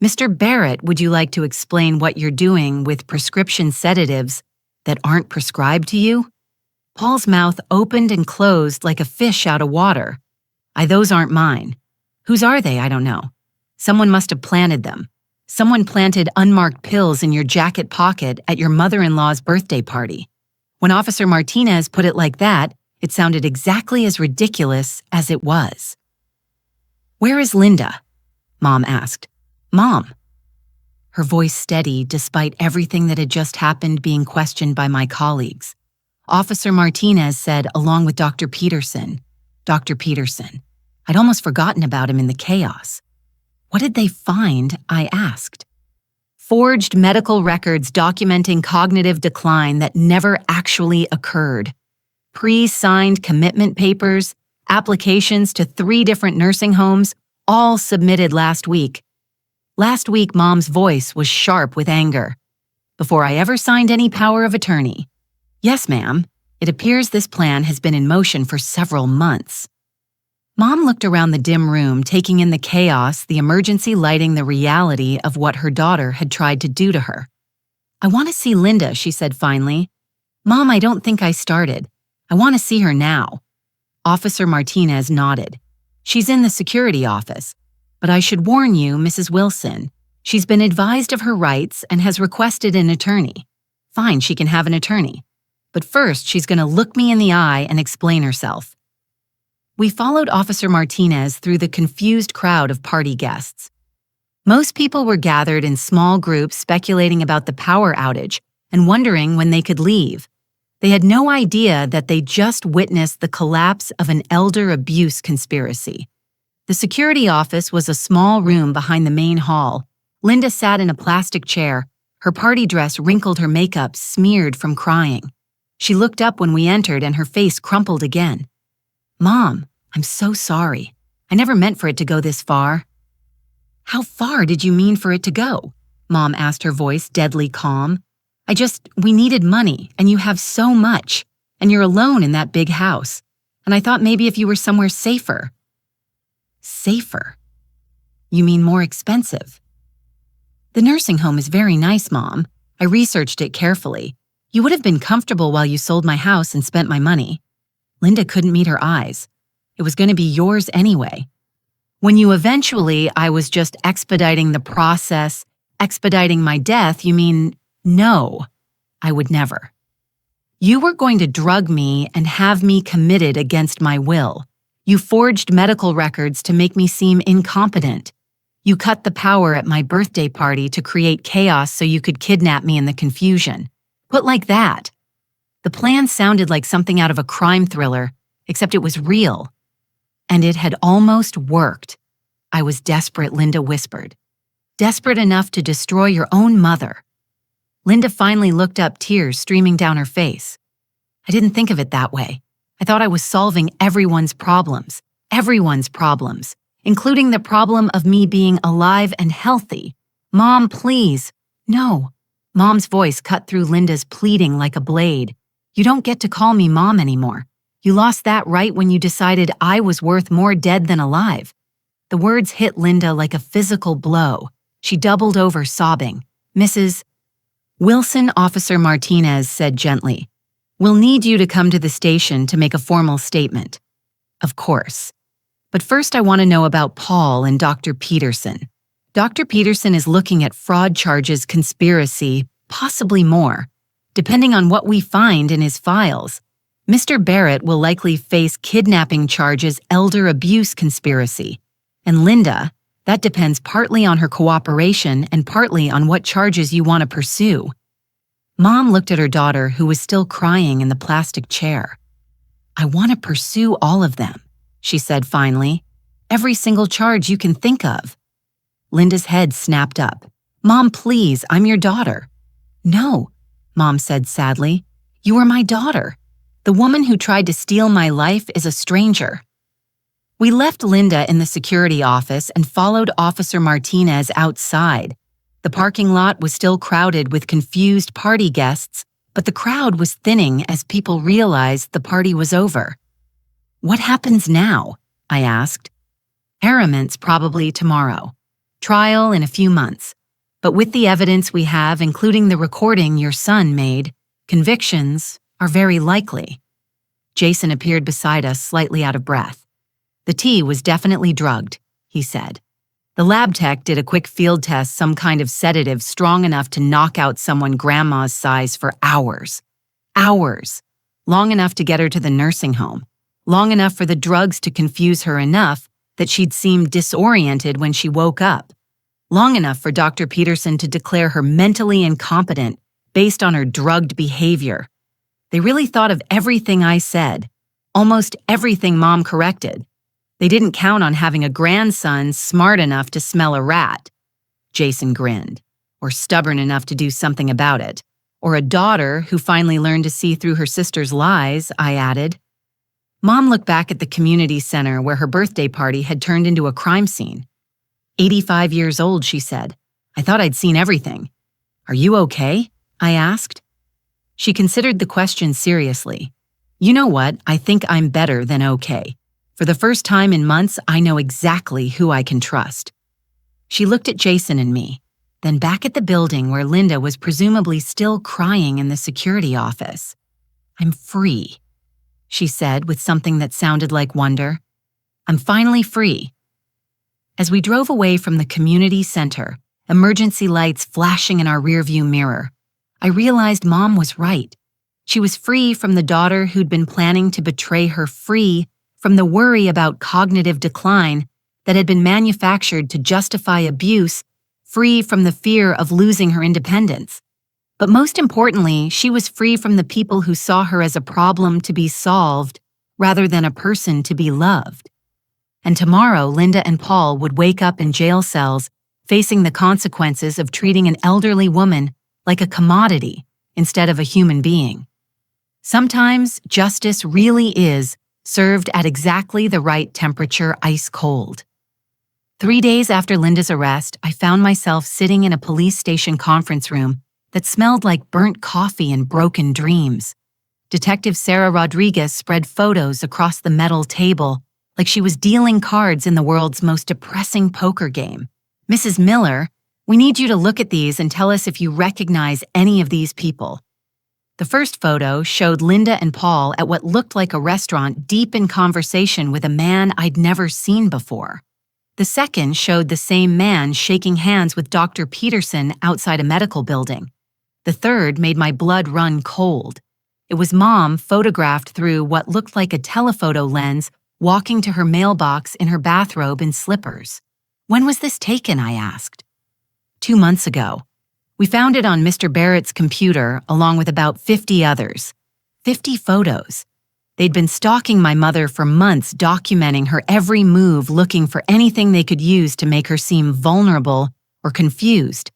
Mr. Barrett, would you like to explain what you're doing with prescription sedatives That aren't prescribed to you? Paul's mouth opened and closed like a fish out of water. Those aren't mine. Whose are they? I don't know. Someone must have planted them. Someone planted unmarked pills in your jacket pocket at your mother-in-law's birthday party. When Officer Martinez put it like that, it sounded exactly as ridiculous as it was. "Where is Linda?" Mom asked. "Mom." Her voice steady despite everything that had just happened being questioned by my colleagues. Officer Martinez said, along with Dr. Peterson. Dr. Peterson. I'd almost forgotten about him in the chaos. What did they find? I asked. Forged medical records documenting cognitive decline that never actually occurred. Pre-signed commitment papers, applications to 3 different nursing homes, all submitted last week. Last week, Mom's voice was sharp with anger. Before I ever signed any power of attorney. Yes, ma'am. It appears this plan has been in motion for several months. Mom looked around the dim room, taking in the chaos, the emergency lighting, the reality of what her daughter had tried to do to her. "I want to see Linda," she said finally. "Mom, I don't think I started. I want to see her now." Officer Martinez nodded. "She's in the security office. But I should warn you, Mrs. Wilson, she's been advised of her rights and has requested an attorney. Fine, she can have an attorney. But first, she's going to look me in the eye and explain herself." We followed Officer Martinez through the confused crowd of party guests. Most people were gathered in small groups speculating about the power outage and wondering when they could leave. They had no idea that they just witnessed the collapse of an elder abuse conspiracy. The security office was a small room behind the main hall. Linda sat in a plastic chair. Her party dress wrinkled, her makeup smeared from crying. She looked up when we entered and her face crumpled again. "Mom, I'm so sorry. I never meant for it to go this far." "How far did you mean for it to go?" Mom asked, her voice deadly calm. We needed money, and you have so much, and you're alone in that big house. And I thought maybe if you were somewhere safer." "Safer? You mean more expensive?" "The nursing home is very nice, Mom. I researched it carefully. You would have been comfortable while you sold my house and spent my money." Linda couldn't meet her eyes. "It was going to be yours anyway. When you I was just expediting the process, expediting my death, you mean, no, I would never. You were going to drug me and have me committed against my will. You forged medical records to make me seem incompetent. You cut the power at my birthday party to create chaos so you could kidnap me in the confusion. Put like that. The plan sounded like something out of a crime thriller, except it was real. And it had almost worked. I was desperate," Linda whispered. "Desperate enough to destroy your own mother." Linda finally looked up, tears streaming down her face. "I didn't think of it that way. I thought I was solving everyone's problems, including the problem of me being alive and healthy. Mom, please." "No." Mom's voice cut through Linda's pleading like a blade. "You don't get to call me Mom anymore. You lost that right when you decided I was worth more dead than alive." The words hit Linda like a physical blow. She doubled over, sobbing. "Mrs. Wilson," Officer Martinez said gently, "we'll need you to come to the station to make a formal statement." "Of course. But first I want to know about Paul and Dr. Peterson. Dr. Peterson is looking at fraud charges, conspiracy, possibly more. Depending on what we find in his files, Mr. Barrett will likely face kidnapping charges, elder abuse conspiracy. And Linda, that depends partly on her cooperation and partly on what charges you want to pursue." Mom looked at her daughter, who was still crying in the plastic chair. "I want to pursue all of them," she said finally. "Every single charge you can think of." Linda's head snapped up. "Mom, please, I'm your daughter." "No," Mom said sadly. "You are my daughter. The woman who tried to steal my life is a stranger." We left Linda in the security office and followed Officer Martinez outside. The parking lot was still crowded with confused party guests, but the crowd was thinning as people realized the party was over. "What happens now?" I asked. "Arraignments probably tomorrow. Trial in a few months. But with the evidence we have, including the recording your son made, Convictions are very likely. Jason appeared beside us, slightly out of breath. The tea was definitely drugged, he said. The lab tech did a quick field test, some kind of sedative strong enough to knock out someone grandma's size for hours. Hours. Long enough to get her to the nursing home. Long enough for the drugs to confuse her enough that she'd seem disoriented when she woke up. Long enough for Dr. Peterson to declare her mentally incompetent based on her drugged behavior. They really thought of everything I said, almost everything Mom corrected. They didn't count on having a grandson smart enough to smell a rat. Jason grinned. Or stubborn enough to do something about it. Or a daughter who finally learned to see through her sister's lies, I added. Mom looked back at the community center where her birthday party had turned into a crime scene. 85 years old, she said. I thought I'd seen everything. Are you okay? I asked. She considered the question seriously. You know what? I think I'm better than okay. For the first time in months, I know exactly who I can trust. She looked at Jason and me, then back at the building where Linda was presumably still crying in the security office. I'm free, she said with something that sounded like wonder. I'm finally free. As we drove away from the community center, emergency lights flashing in our rearview mirror, I realized Mom was right. She was free from the daughter who'd been planning to betray her, free from the worry about cognitive decline that had been manufactured to justify abuse, free from the fear of losing her independence. But most importantly, she was free from the people who saw her as a problem to be solved rather than a person to be loved. And tomorrow, Linda and Paul would wake up in jail cells, facing the consequences of treating an elderly woman like a commodity instead of a human being. Sometimes justice really is served at exactly the right temperature, ice cold. 3 days after Linda's arrest, I found myself sitting in a police station conference room that smelled like burnt coffee and broken dreams. Detective Sarah Rodriguez spread photos across the metal table like she was dealing cards in the world's most depressing poker game. Mrs. Miller, we need you to look at these and tell us if you recognize any of these people. The first photo showed Linda and Paul at what looked like a restaurant deep in conversation with a man I'd never seen before. The second showed the same man shaking hands with Dr. Peterson outside a medical building. The third made my blood run cold. It was Mom photographed through what looked like a telephoto lens, walking to her mailbox in her bathrobe and slippers. When was this taken? I asked. 2 months ago. We found it on Mr. Barrett's computer along with about 50 others. 50 photos. They'd been stalking my mother for months, documenting her every move, looking for anything they could use to make her seem vulnerable or confused.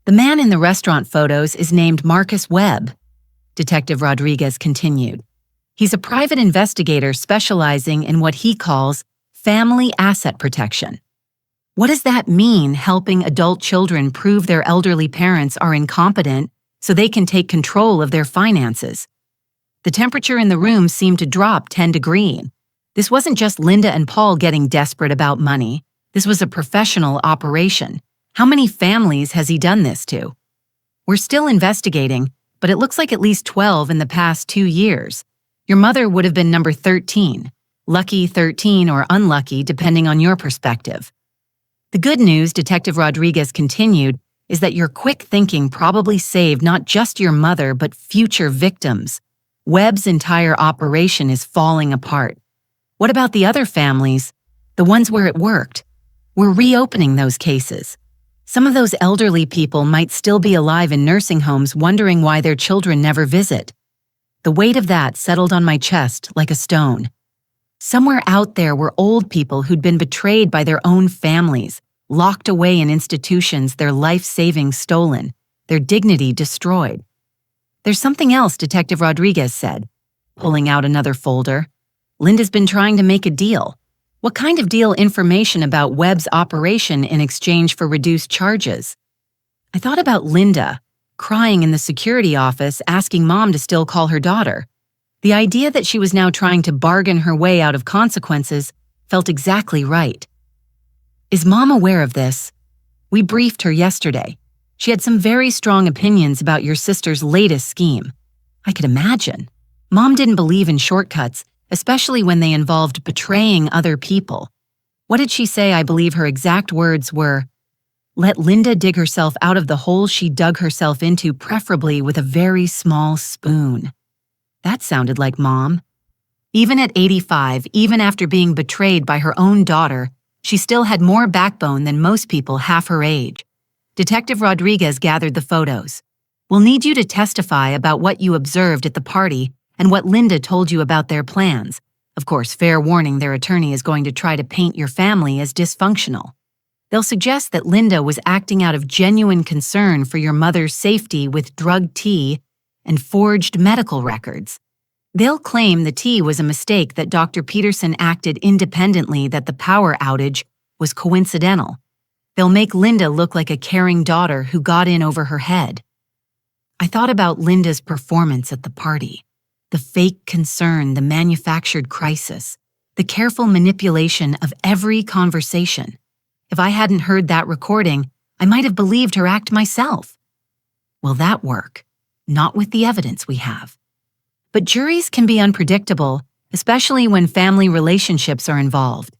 The man in the restaurant photos is named Marcus Webb, Detective Rodriguez continued. He's a private investigator specializing in what he calls family asset protection. What does that mean, helping adult children prove their elderly parents are incompetent so they can take control of their finances? The temperature in the room seemed to drop 10 degrees. This wasn't just Linda and Paul getting desperate about money. This was a professional operation. How many families has he done this to? We're still investigating, but it looks like at least 12 in the past 2 years. Your mother would have been number 13. Lucky 13 or unlucky, depending on your perspective. The good news, Detective Rodriguez continued, is that your quick thinking probably saved not just your mother, but future victims. Webb's entire operation is falling apart. What about the other families? The ones where it worked? We're reopening those cases. Some of those elderly people might still be alive in nursing homes wondering why their children never visit. The weight of that settled on my chest like a stone. Somewhere out there were old people who'd been betrayed by their own families, locked away in institutions, their life savings stolen, their dignity destroyed. There's something else, Detective Rodriguez said, pulling out another folder. Linda's been trying to make a deal. What kind of deal? Information about Webb's operation in exchange for reduced charges. I thought about Linda, crying in the security office, asking Mom to still call her daughter. The idea that she was now trying to bargain her way out of consequences felt exactly right. Is Mom aware of this? We briefed her yesterday. She had some very strong opinions about your sister's latest scheme. I could imagine. Mom didn't believe in shortcuts, especially when they involved betraying other people. What did she say? I believe her exact words were, "Let Linda dig herself out of the hole she dug herself into, preferably with a very small spoon." That sounded like Mom. Even at 85, even after being betrayed by her own daughter, she still had more backbone than most people half her age. Detective Rodriguez gathered the photos. "We'll need you to testify about what you observed at the party and what Linda told you about their plans. Of course, fair warning, their attorney is going to try to paint your family as dysfunctional. They'll suggest that Linda was acting out of genuine concern for your mother's safety with drugged tea and forged medical records. They'll claim the tea was a mistake, that Dr. Peterson acted independently, that the power outage was coincidental. They'll make Linda look like a caring daughter who got in over her head." I thought about Linda's performance at the party. The fake concern, the manufactured crisis, the careful manipulation of every conversation. If I hadn't heard that recording, I might have believed her act myself. Will that work? Not with the evidence we have. But juries can be unpredictable, especially when family relationships are involved.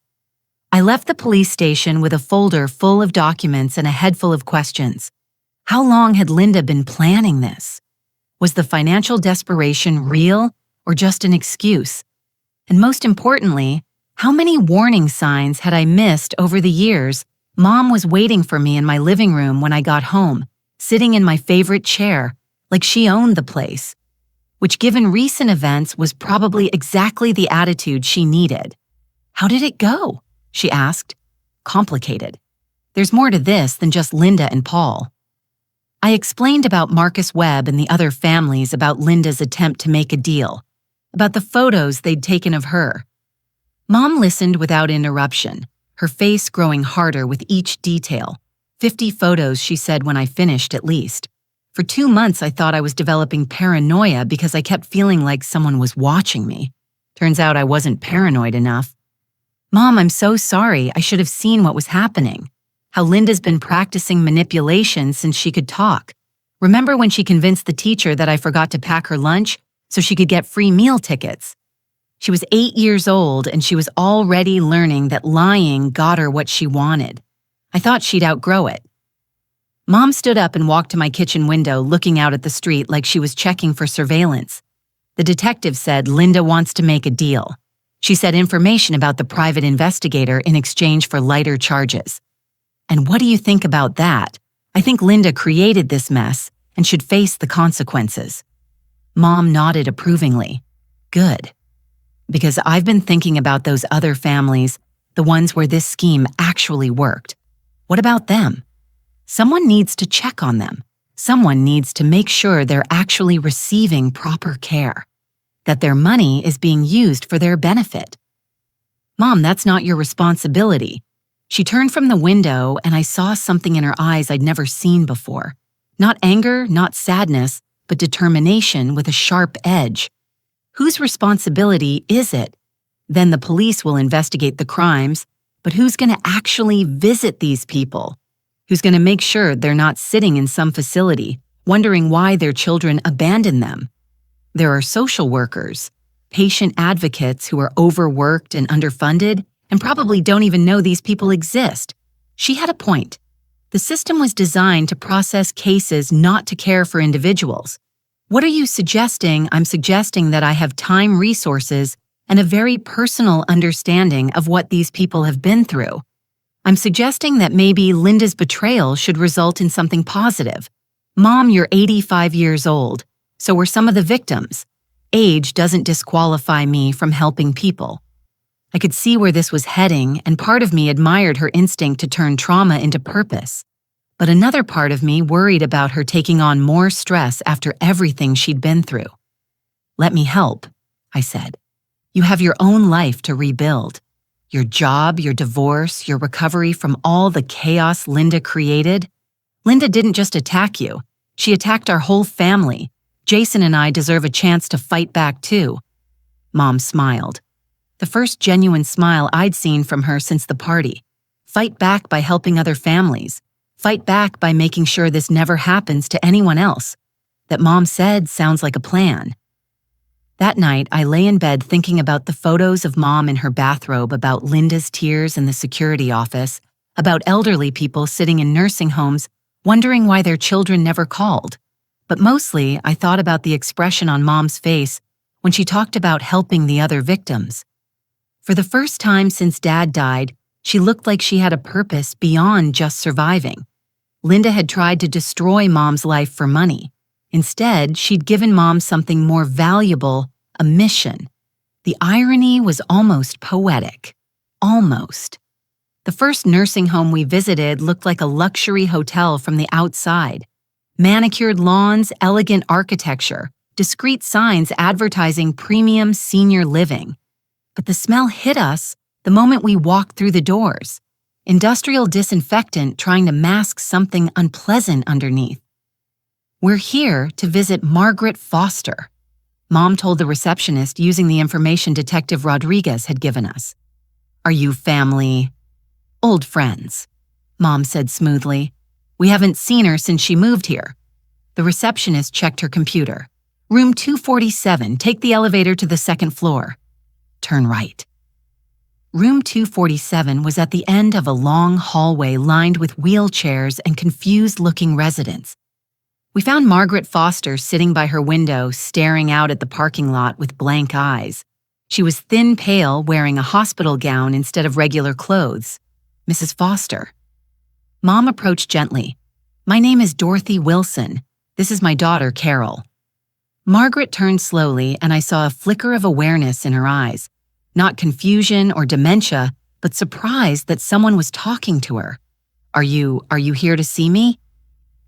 I left the police station with a folder full of documents and a head full of questions. How long had Linda been planning this? Was the financial desperation real or just an excuse? And most importantly, how many warning signs had I missed over the years? Mom was waiting for me in my living room when I got home, sitting in my favorite chair, like she owned the place, which, given recent events, was probably exactly the attitude she needed. "How did it go?" she asked. "Complicated. There's more to this than just Linda and Paul." I explained about Marcus Webb and the other families, about Linda's attempt to make a deal, about the photos they'd taken of her. Mom listened without interruption, her face growing harder with each detail. 50 photos, she said when I finished, at least. For 2 months, I thought I was developing paranoia because I kept feeling like someone was watching me. Turns out I wasn't paranoid enough. "Mom, I'm so sorry. I should have seen what was happening. How Linda's been practicing manipulation since she could talk. Remember when she convinced the teacher that I forgot to pack her lunch so she could get free meal tickets? She was 8 years old and she was already learning that lying got her what she wanted. I thought she'd outgrow it." Mom stood up and walked to my kitchen window, looking out at the street like she was checking for surveillance. The detective said Linda wants to make a deal. She said information about the private investigator in exchange for lighter charges. And what do you think about that? I think Linda created this mess and should face the consequences. Mom nodded approvingly. Good. Because I've been thinking about those other families, the ones where this scheme actually worked. What about them? Someone needs to check on them. Someone needs to make sure they're actually receiving proper care, that their money is being used for their benefit. "Mom, that's not your responsibility." She turned from the window and I saw something in her eyes I'd never seen before. Not anger, not sadness, but determination with a sharp edge. Whose responsibility is it? Then the police will investigate the crimes, but who's going to actually visit these people? Who's going to make sure they're not sitting in some facility, wondering why their children abandoned them? There are social workers, patient advocates who are overworked and underfunded and probably don't even know these people exist. She had a point. The system was designed to process cases, not to care for individuals. What are you suggesting? I'm suggesting that I have time, resources, and a very personal understanding of what these people have been through. I'm suggesting that maybe Linda's betrayal should result in something positive. Mom, you're 85 years old. So were some of the victims. Age doesn't disqualify me from helping people. I could see where this was heading, and part of me admired her instinct to turn trauma into purpose. But another part of me worried about her taking on more stress after everything she'd been through. "Let me help," I said. "You have your own life to rebuild. Your job, your divorce, your recovery from all the chaos Linda created. Linda didn't just attack you. She attacked our whole family. Jason and I deserve a chance to fight back too." Mom smiled. The first genuine smile I'd seen from her since the party. Fight back by helping other families. Fight back by making sure this never happens to anyone else. That Mom said sounds like a plan. That night, I lay in bed thinking about the photos of Mom in her bathrobe, about Linda's tears in the security office, about elderly people sitting in nursing homes wondering why their children never called. But mostly, I thought about the expression on Mom's face when she talked about helping the other victims. For the first time since Dad died, she looked like she had a purpose beyond just surviving. Linda had tried to destroy Mom's life for money. Instead, she'd given Mom something more valuable, a mission. The irony was almost poetic. Almost. The first nursing home we visited looked like a luxury hotel from the outside. Manicured lawns, elegant architecture, discreet signs advertising premium senior living. But the smell hit us the moment we walked through the doors. Industrial disinfectant trying to mask something unpleasant underneath. "We're here to visit Margaret Foster," Mom told the receptionist using the information Detective Rodriguez had given us. "Are you family?" "Old friends," Mom said smoothly. "We haven't seen her since she moved here." The receptionist checked her computer. "Room 247, take the elevator to the second floor. Turn right." Room 247 was at the end of a long hallway lined with wheelchairs and confused-looking residents. We found Margaret Foster sitting by her window, staring out at the parking lot with blank eyes. She was thin pale, wearing a hospital gown instead of regular clothes. Mrs. Foster. Mom approached gently. "My name is Dorothy Wilson. This is my daughter, Carol." Margaret turned slowly, and I saw a flicker of awareness in her eyes. Not confusion or dementia, but surprise that someone was talking to her. Are you here to see me?"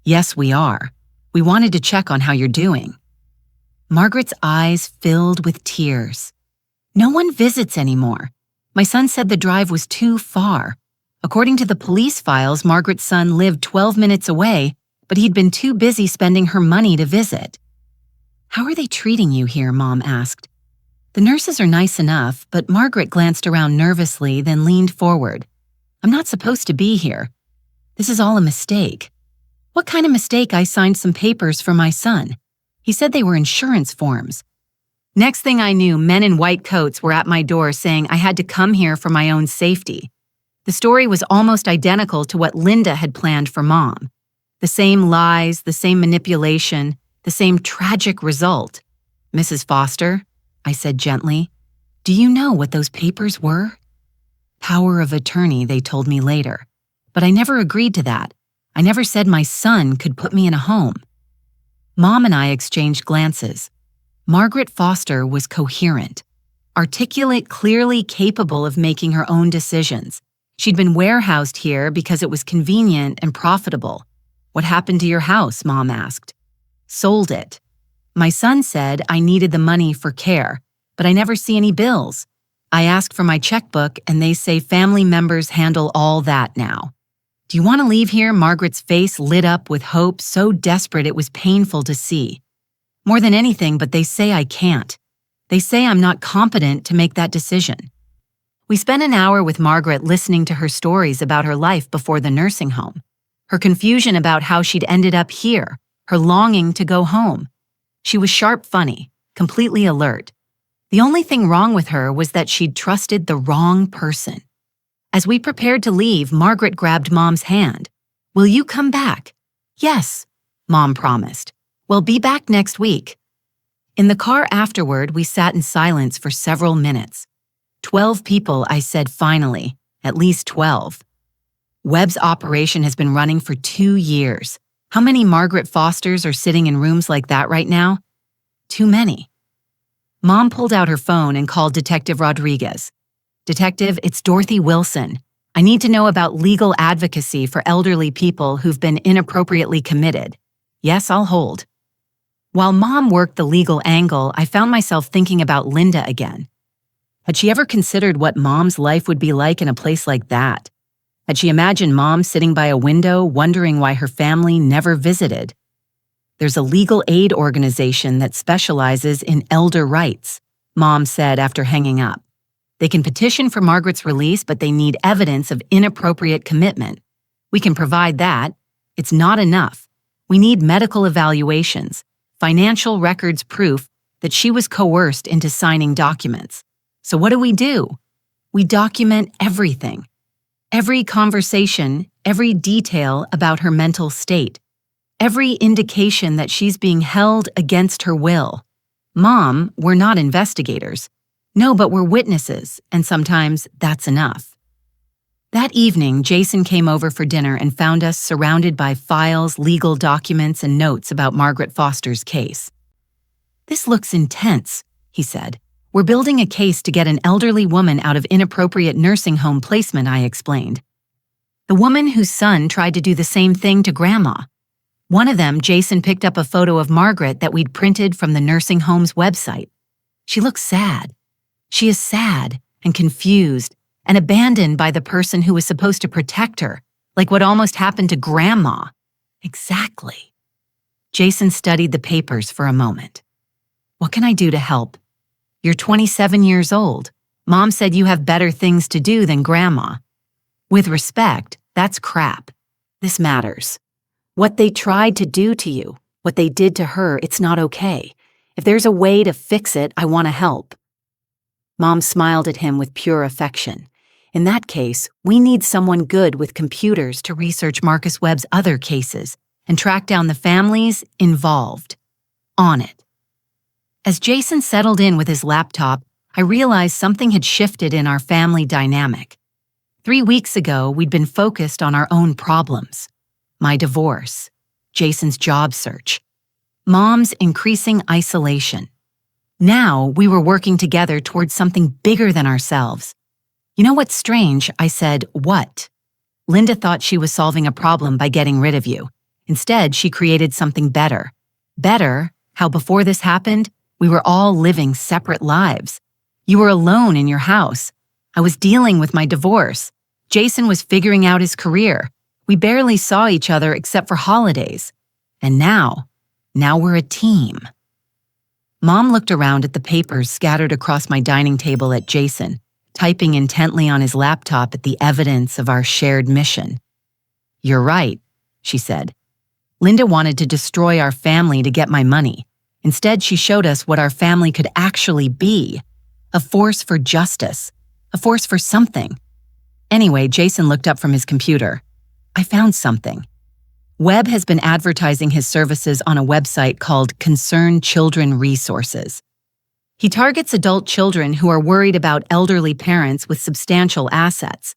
"Yes, we are. We wanted to check on how you're doing." Margaret's eyes filled with tears. "No one visits anymore. My son said the drive was too far. According to the police files, Margaret's son lived 12 minutes away, but he'd been too busy spending her money to visit." "How are they treating you here?" Mom asked. "The nurses are nice enough," but Margaret glanced around nervously, then leaned forward. "I'm not supposed to be here. This is all a mistake." "What kind of mistake? I signed some papers for my son. He said they were insurance forms." Next thing I knew, men in white coats were at my door saying I had to come here for my own safety. The story was almost identical to what Linda had planned for Mom. The same lies, the same manipulation, the same tragic result. "Mrs. Foster," I said gently, "do you know what those papers were?" "Power of attorney," they told me later. But I never agreed to that. I never said my son could put me in a home. Mom and I exchanged glances. Margaret Foster was coherent, articulate, clearly capable of making her own decisions. She'd been warehoused here because it was convenient and profitable. "What happened to your house?" Mom asked. "Sold it. My son said I needed the money for care, but I never see any bills. I asked for my checkbook and they say family members handle all that now." "Do you want to leave here?" Margaret's face lit up with hope so desperate it was painful to see. "More than anything, but they say I can't. They say I'm not competent to make that decision." We spent an hour with Margaret listening to her stories about her life before the nursing home, her confusion about how she'd ended up here, her longing to go home. She was sharp funny, completely alert. The only thing wrong with her was that she'd trusted the wrong person. As we prepared to leave, Margaret grabbed Mom's hand. "Will you come back?" "Yes," Mom promised. "We'll be back next week." In the car afterward, we sat in silence for several minutes. 12 people, I said finally. At least 12. Webb's operation has been running for 2 years. How many Margaret Fosters are sitting in rooms like that right now? Too many. Mom pulled out her phone and called Detective Rodriguez. "Detective, it's Dorothy Wilson. I need to know about legal advocacy for elderly people who've been inappropriately committed." "Yes, I'll hold." While Mom worked the legal angle, I found myself thinking about Linda again. Had she ever considered what Mom's life would be like in a place like that? Had she imagined Mom sitting by a window wondering why her family never visited? "There's a legal aid organization that specializes in elder rights," Mom said after hanging up. "They can petition for Margaret's release, but they need evidence of inappropriate commitment. We can provide that. It's not enough. We need medical evaluations, financial records proof that she was coerced into signing documents. So what do? We document everything. Every conversation, every detail about her mental state, every indication that she's being held against her will. Mom, we're not investigators. No, but we're witnesses, and sometimes that's enough. That evening, Jason came over for dinner and found us surrounded by files, legal documents, and notes about Margaret Foster's case. "This looks intense," he said. "We're building a case to get an elderly woman out of inappropriate nursing home placement," I explained. "The woman whose son tried to do the same thing to Grandma." One of them, Jason picked up a photo of Margaret that we'd printed from the nursing home's website. She looks sad. She is sad and confused and abandoned by the person who was supposed to protect her, like what almost happened to Grandma. Exactly. Jason studied the papers for a moment. "What can I do to help? You're 27 years old. Mom said you have better things to do than Grandma." "With respect, that's crap. This matters. What they tried to do to you, what they did to her, it's not okay. If there's a way to fix it, I want to help." Mom smiled at him with pure affection. "In that case, we need someone good with computers to research Marcus Webb's other cases and track down the families involved. On it." As Jason settled in with his laptop, I realized something had shifted in our family dynamic. 3 weeks ago, we'd been focused on our own problems. My divorce, Jason's job search, Mom's increasing isolation. Now we were working together towards something bigger than ourselves. "You know what's strange?" I said. "What?" "Linda thought she was solving a problem by getting rid of you. Instead, she created something better. Better, how before this happened, we were all living separate lives. You were alone in your house. I was dealing with my divorce. Jason was figuring out his career. We barely saw each other except for holidays. And now we're a team." Mom looked around at the papers scattered across my dining table at Jason, typing intently on his laptop at the evidence of our shared mission. "You're right," she said. "Linda wanted to destroy our family to get my money. Instead, she showed us what our family could actually be. A force for justice. A force for something." Anyway, Jason looked up from his computer. "I found something. Webb has been advertising his services on a website called Concerned Children Resources. He targets adult children who are worried about elderly parents with substantial assets.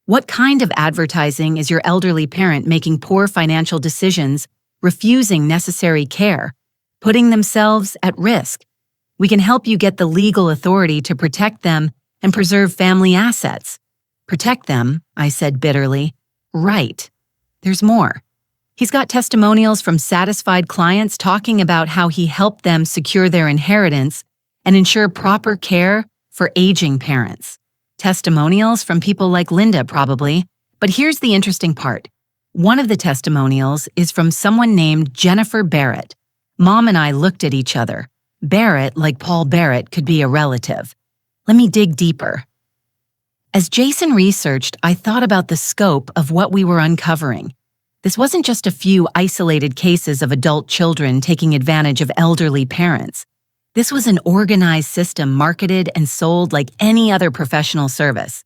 What kind of advertising is your elderly parent making poor financial decisions, refusing necessary care, putting themselves at risk? We can help you get the legal authority to protect them and preserve family assets." "Protect them," I said bitterly. "Right. There's more. He's got testimonials from satisfied clients talking about how he helped them secure their inheritance and ensure proper care for aging parents. Testimonials from people like Linda, probably. But here's the interesting part. One of the testimonials is from someone named Jennifer Barrett. Mom and I looked at each other. Barrett, like Paul Barrett, could be a relative. Let me dig deeper. As Jason researched, I thought about the scope of what we were uncovering. This wasn't just a few isolated cases of adult children taking advantage of elderly parents. This was an organized system marketed and sold like any other professional service.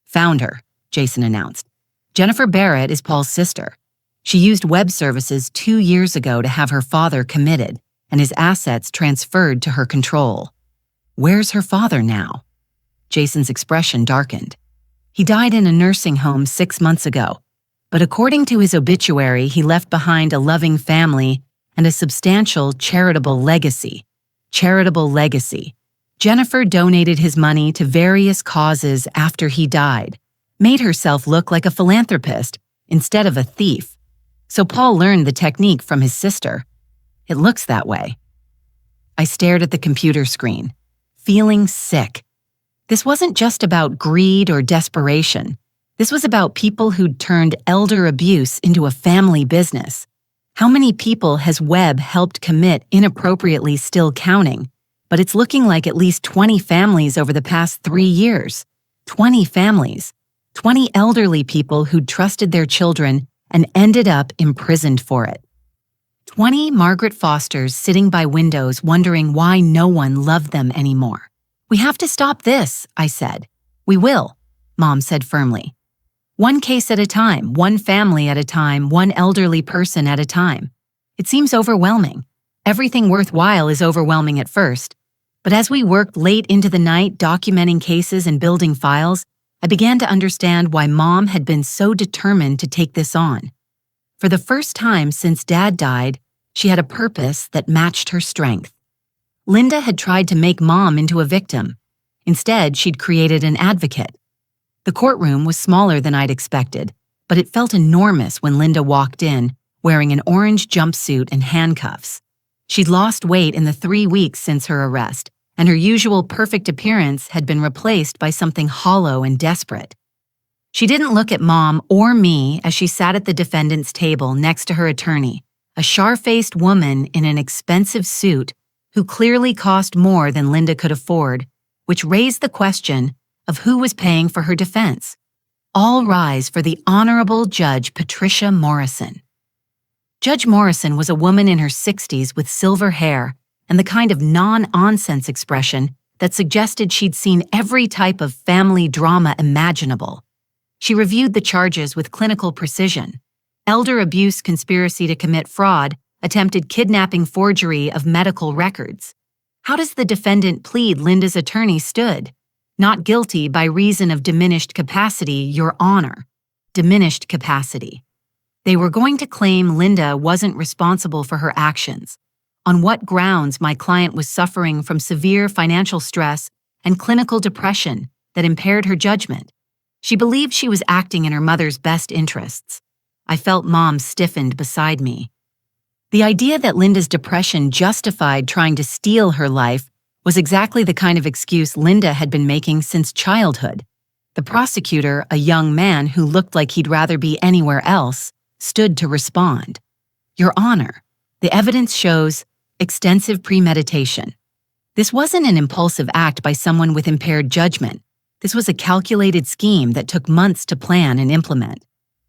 "Found her," Jason announced. "Jennifer Barrett is Paul's sister. She used web services 2 years ago to have her father committed and his assets transferred to her control." "Where's her father now?" Jason's expression darkened. "He died in a nursing home 6 months ago. But according to his obituary, he left behind a loving family and a substantial charitable legacy. Charitable legacy. Jennifer donated his money to various causes after he died, made herself look like a philanthropist instead of a thief. So Paul learned the technique from his sister. It looks that way." I stared at the computer screen, feeling sick. This wasn't just about greed or desperation. This was about people who'd turned elder abuse into a family business. How many people has Webb helped commit inappropriately still counting? But it's looking like at least 20 families over the past 3 years. 20 families. 20 elderly people who'd trusted their children and ended up imprisoned for it. 20 Margaret Fosters sitting by windows wondering why no one loved them anymore. "We have to stop this," I said. "We will," Mom said firmly. "One case at a time, one family at a time, one elderly person at a time. It seems overwhelming. Everything worthwhile is overwhelming at first. But as we worked late into the night documenting cases and building files, I began to understand why Mom had been so determined to take this on. For the first time since Dad died, she had a purpose that matched her strength. Linda had tried to make Mom into a victim. Instead, she'd created an advocate. The courtroom was smaller than I'd expected, but it felt enormous when Linda walked in, wearing an orange jumpsuit and handcuffs. She'd lost weight in the 3 weeks since her arrest, and her usual perfect appearance had been replaced by something hollow and desperate. She didn't look at Mom or me as she sat at the defendant's table next to her attorney, a scar-faced woman in an expensive suit who clearly cost more than Linda could afford, which raised the question of who was paying for her defense. All rise for the Honorable Judge Patricia Morrison. Judge Morrison was a woman in her 60s with silver hair and the kind of non-nonsense expression that suggested she'd seen every type of family drama imaginable. She reviewed the charges with clinical precision: elder abuse, conspiracy to commit fraud, attempted kidnapping, forgery of medical records. How does the defendant plead? Linda's attorney stood. "Not guilty by reason of diminished capacity, Your Honor." Diminished capacity. They were going to claim Linda wasn't responsible for her actions. On what grounds? My client was suffering from severe financial stress and clinical depression that impaired her judgment. She believed she was acting in her mother's best interests. I felt Mom stiffened beside me. The idea that Linda's depression justified trying to steal her life was exactly the kind of excuse Linda had been making since childhood. The prosecutor, a young man who looked like he'd rather be anywhere else, stood to respond. "Your Honor, the evidence shows extensive premeditation. This wasn't an impulsive act by someone with impaired judgment. This was a calculated scheme that took months to plan and implement.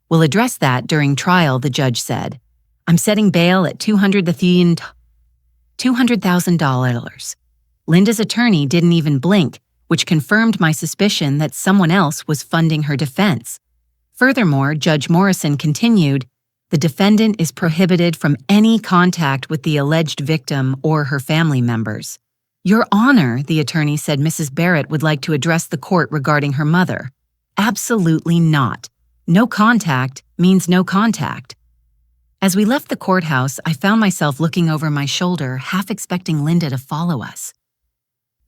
We'll address that during trial," the judge said. "I'm setting bail at $200,000. Linda's attorney didn't even blink, which confirmed my suspicion that someone else was funding her defense. Furthermore, Judge Morrison continued, "The defendant is prohibited from any contact with the alleged victim or her family members." "Your Honor," the attorney said, "Mrs. Barrett would like to address the court regarding her mother." "Absolutely not. No contact means no contact." As we left the courthouse, I found myself looking over my shoulder, half expecting Linda to follow us.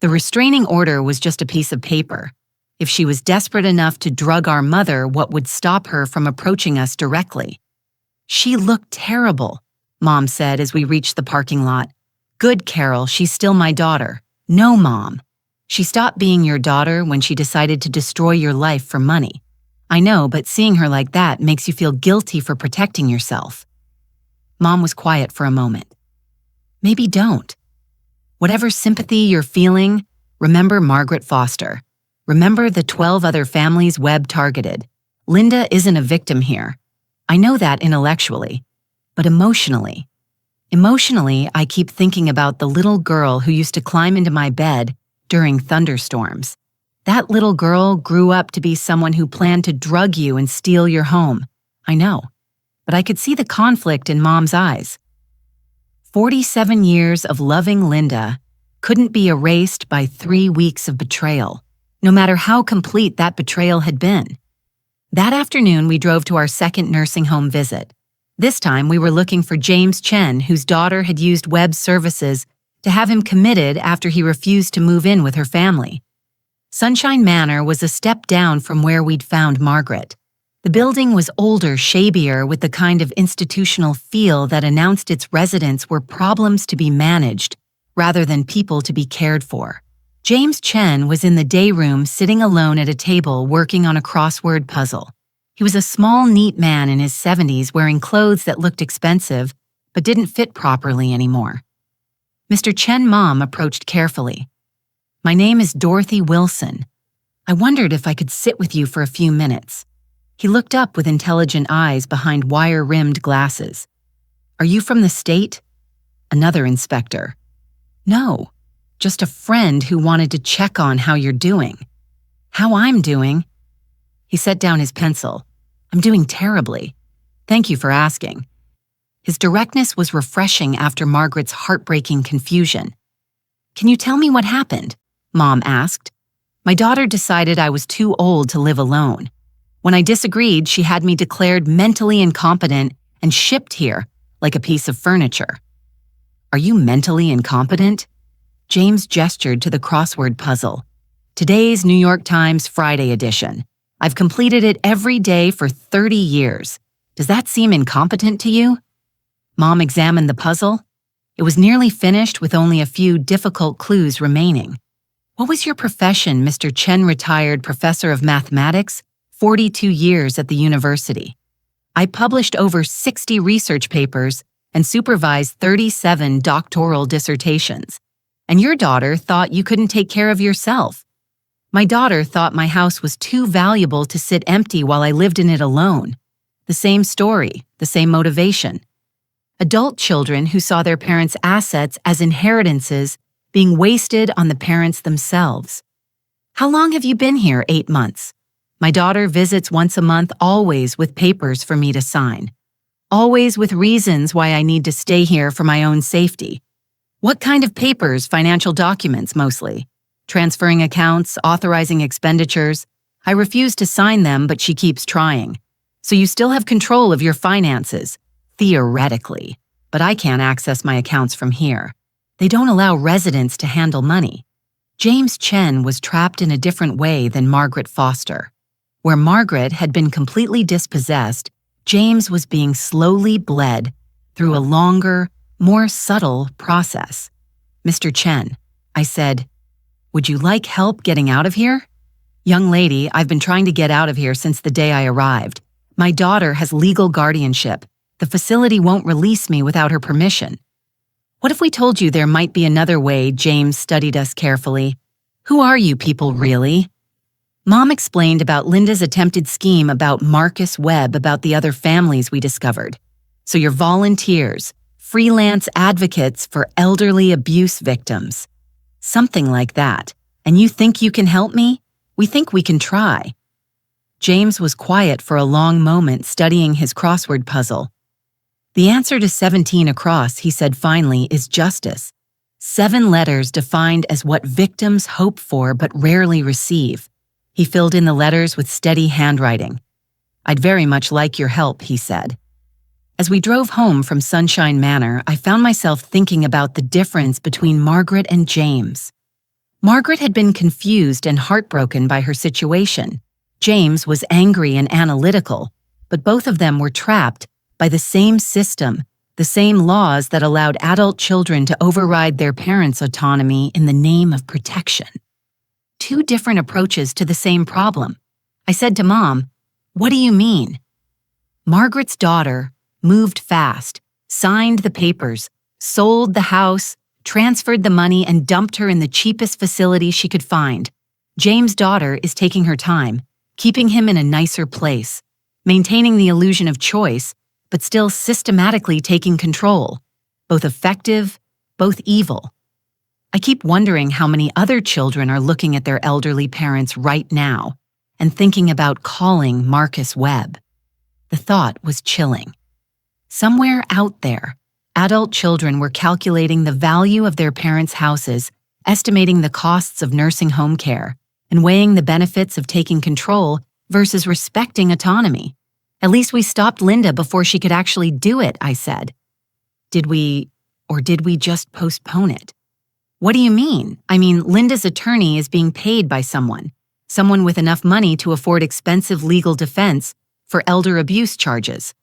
The restraining order was just a piece of paper. If she was desperate enough to drug our mother, what would stop her from approaching us directly? "She looked terrible," Mom said as we reached the parking lot. "Good, Carol, she's still my daughter." "No, Mom. She stopped being your daughter when she decided to destroy your life for money. I know, but seeing her like that makes you feel guilty for protecting yourself." Mom was quiet for a moment. "Maybe don't. Whatever sympathy you're feeling, remember Margaret Foster. Remember the 12 other families Webb targeted. Linda isn't a victim here. I know that intellectually, but emotionally. Emotionally, I keep thinking about the little girl who used to climb into my bed during thunderstorms. That little girl grew up to be someone who planned to drug you and steal your home. I know, but I could see the conflict in Mom's eyes. 47 years of loving Linda couldn't be erased by 3 weeks of betrayal, no matter how complete that betrayal had been. That afternoon, we drove to our second nursing home visit. This time, we were looking for James Chen, whose daughter had used Webb's services to have him committed after he refused to move in with her family. Sunshine Manor was a step down from where we'd found Margaret. The building was older, shabier, with the kind of institutional feel that announced its residents were problems to be managed rather than people to be cared for. James Chen was in the day room sitting alone at a table working on a crossword puzzle. He was a small, neat man in his 70s wearing clothes that looked expensive but didn't fit properly anymore. Mr. Chen Mom approached carefully. "My name is Dorothy Wilson. I wondered if I could sit with you for a few minutes." He looked up with intelligent eyes behind wire-rimmed glasses. Are you from the state? Another inspector. No, just a friend who wanted to check on how you're doing. How I'm doing? He set down his pencil. I'm doing terribly. Thank you for asking. His directness was refreshing after Margaret's heartbreaking confusion. Can you tell me what happened? Mom asked. My daughter decided I was too old to live alone. When I disagreed, she had me declared mentally incompetent and shipped here like a piece of furniture. Are you mentally incompetent? James gestured to the crossword puzzle. Today's New York Times Friday edition. I've completed it every day for 30 years. Does that seem incompetent to you? Mom examined the puzzle. It was nearly finished with only a few difficult clues remaining. What was your profession, Mr. Chen, retired professor of mathematics, 42 years at the university? I published over 60 research papers and supervised 37 doctoral dissertations. And your daughter thought you couldn't take care of yourself. My daughter thought my house was too valuable to sit empty while I lived in it alone. The same story, the same motivation. Adult children who saw their parents' assets as inheritances being wasted on the parents themselves. How long have you been here? 8 months. My daughter visits once a month, always with papers for me to sign. Always with reasons why I need to stay here for my own safety. What kind of papers? Financial documents, mostly. Transferring accounts, authorizing expenditures. I refuse to sign them, but she keeps trying. So you still have control of your finances, theoretically, but I can't access my accounts from here. They don't allow residents to handle money. James Chen was trapped in a different way than Margaret Foster. Where Margaret had been completely dispossessed, James was being slowly bled through a longer, more subtle process. Mr. Chen, I said, would you like help getting out of here? Young lady, I've been trying to get out of here since the day I arrived. My daughter has legal guardianship. The facility won't release me without her permission. What if we told you there might be another way? James studied us carefully. Who are you people really? Mom explained about Linda's attempted scheme about Marcus Webb, about the other families we discovered. So you're volunteers, freelance advocates for elderly abuse victims. Something like that. And you think you can help me? We think we can try. James was quiet for a long moment, studying his crossword puzzle. The answer to 17 across, he said finally, is justice. 7 letters defined as what victims hope for but rarely receive. He filled in the letters with steady handwriting. I'd very much like your help, he said. As we drove home from Sunshine Manor, I found myself thinking about the difference between Margaret and James. Margaret had been confused and heartbroken by her situation. James was angry and analytical, but both of them were trapped by the same system, the same laws that allowed adult children to override their parents' autonomy in the name of protection. 2 different approaches to the same problem. I said to Mom, what do you mean? Margaret's daughter moved fast, signed the papers, sold the house, transferred the money, and dumped her in the cheapest facility she could find. James' daughter is taking her time, keeping him in a nicer place, maintaining the illusion of choice, but still systematically taking control, both effective, both evil. I keep wondering how many other children are looking at their elderly parents right now and thinking about calling Marcus Webb. The thought was chilling. Somewhere out there, adult children were calculating the value of their parents' houses, estimating the costs of nursing home care, and weighing the benefits of taking control versus respecting autonomy. At least we stopped Linda before she could actually do it, I said. Did we just postpone it? What do you mean? I mean, Linda's attorney is being paid by someone with enough money to afford expensive legal defense for elder abuse charges.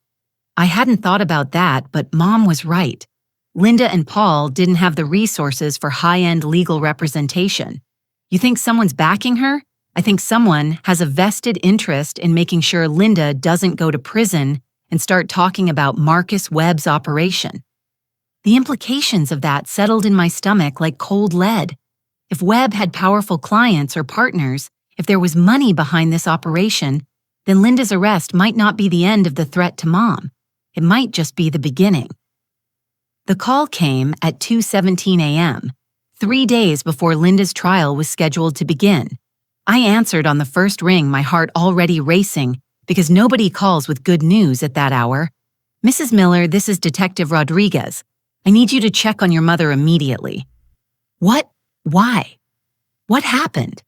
I hadn't thought about that, but Mom was right. Linda and Paul didn't have the resources for high-end legal representation. You think someone's backing her? I think someone has a vested interest in making sure Linda doesn't go to prison and start talking about Marcus Webb's operation. The implications of that settled in my stomach like cold lead. If Webb had powerful clients or partners, if there was money behind this operation, then Linda's arrest might not be the end of the threat to Mom. It might just be the beginning. The call came at 2:17 a.m., 3 days before Linda's trial was scheduled to begin. I answered on the first ring, my heart already racing, because nobody calls with good news at that hour. "Mrs. Miller, this is Detective Rodriguez. I need you to check on your mother immediately." "What? Why? What happened?"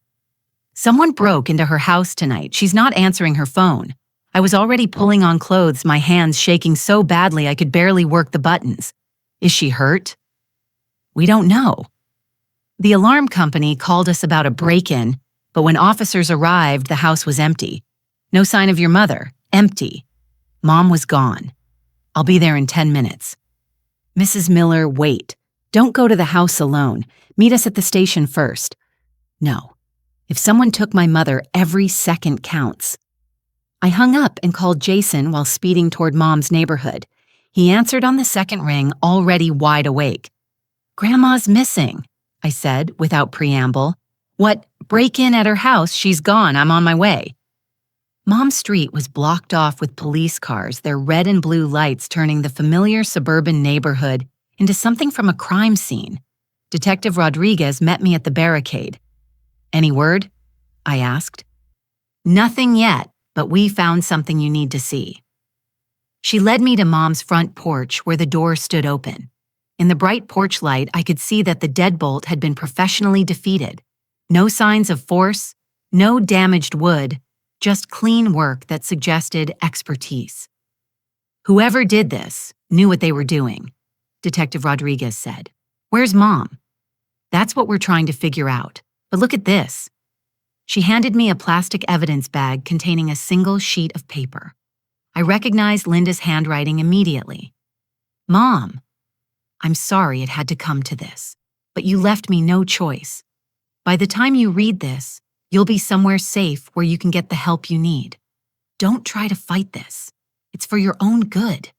"Someone broke into her house tonight. She's not answering her phone." I was already pulling on clothes, my hands shaking so badly I could barely work the buttons. "Is she hurt?" "We don't know." The alarm company called us about a break-in, but when officers arrived, the house was empty. "No sign of your mother. Empty. Mom was gone. I'll be there in 10 minutes. "Mrs. Miller, wait. Don't go to the house alone. Meet us at the station first." No. If someone took my mother, every second counts. I hung up and called Jason while speeding toward Mom's neighborhood. He answered on the second ring, already wide awake. "Grandma's missing," I said without preamble. "What? Break in at her house? She's gone. I'm on my way." Mom's street was blocked off with police cars, their red and blue lights turning the familiar suburban neighborhood into something from a crime scene. Detective Rodriguez met me at the barricade. "Any word?" I asked. "Nothing yet, but we found something you need to see." She led me to Mom's front porch where the door stood open. In the bright porch light, I could see that the deadbolt had been professionally defeated. No signs of force, no damaged wood, just clean work that suggested expertise. "Whoever did this knew what they were doing," Detective Rodriguez said. "Where's Mom?" "That's what we're trying to figure out. But look at this." She handed me a plastic evidence bag containing a single sheet of paper. I recognized Linda's handwriting immediately. "Mom, I'm sorry it had to come to this, but you left me no choice. By the time you read this, you'll be somewhere safe where you can get the help you need. Don't try to fight this. It's for your own good.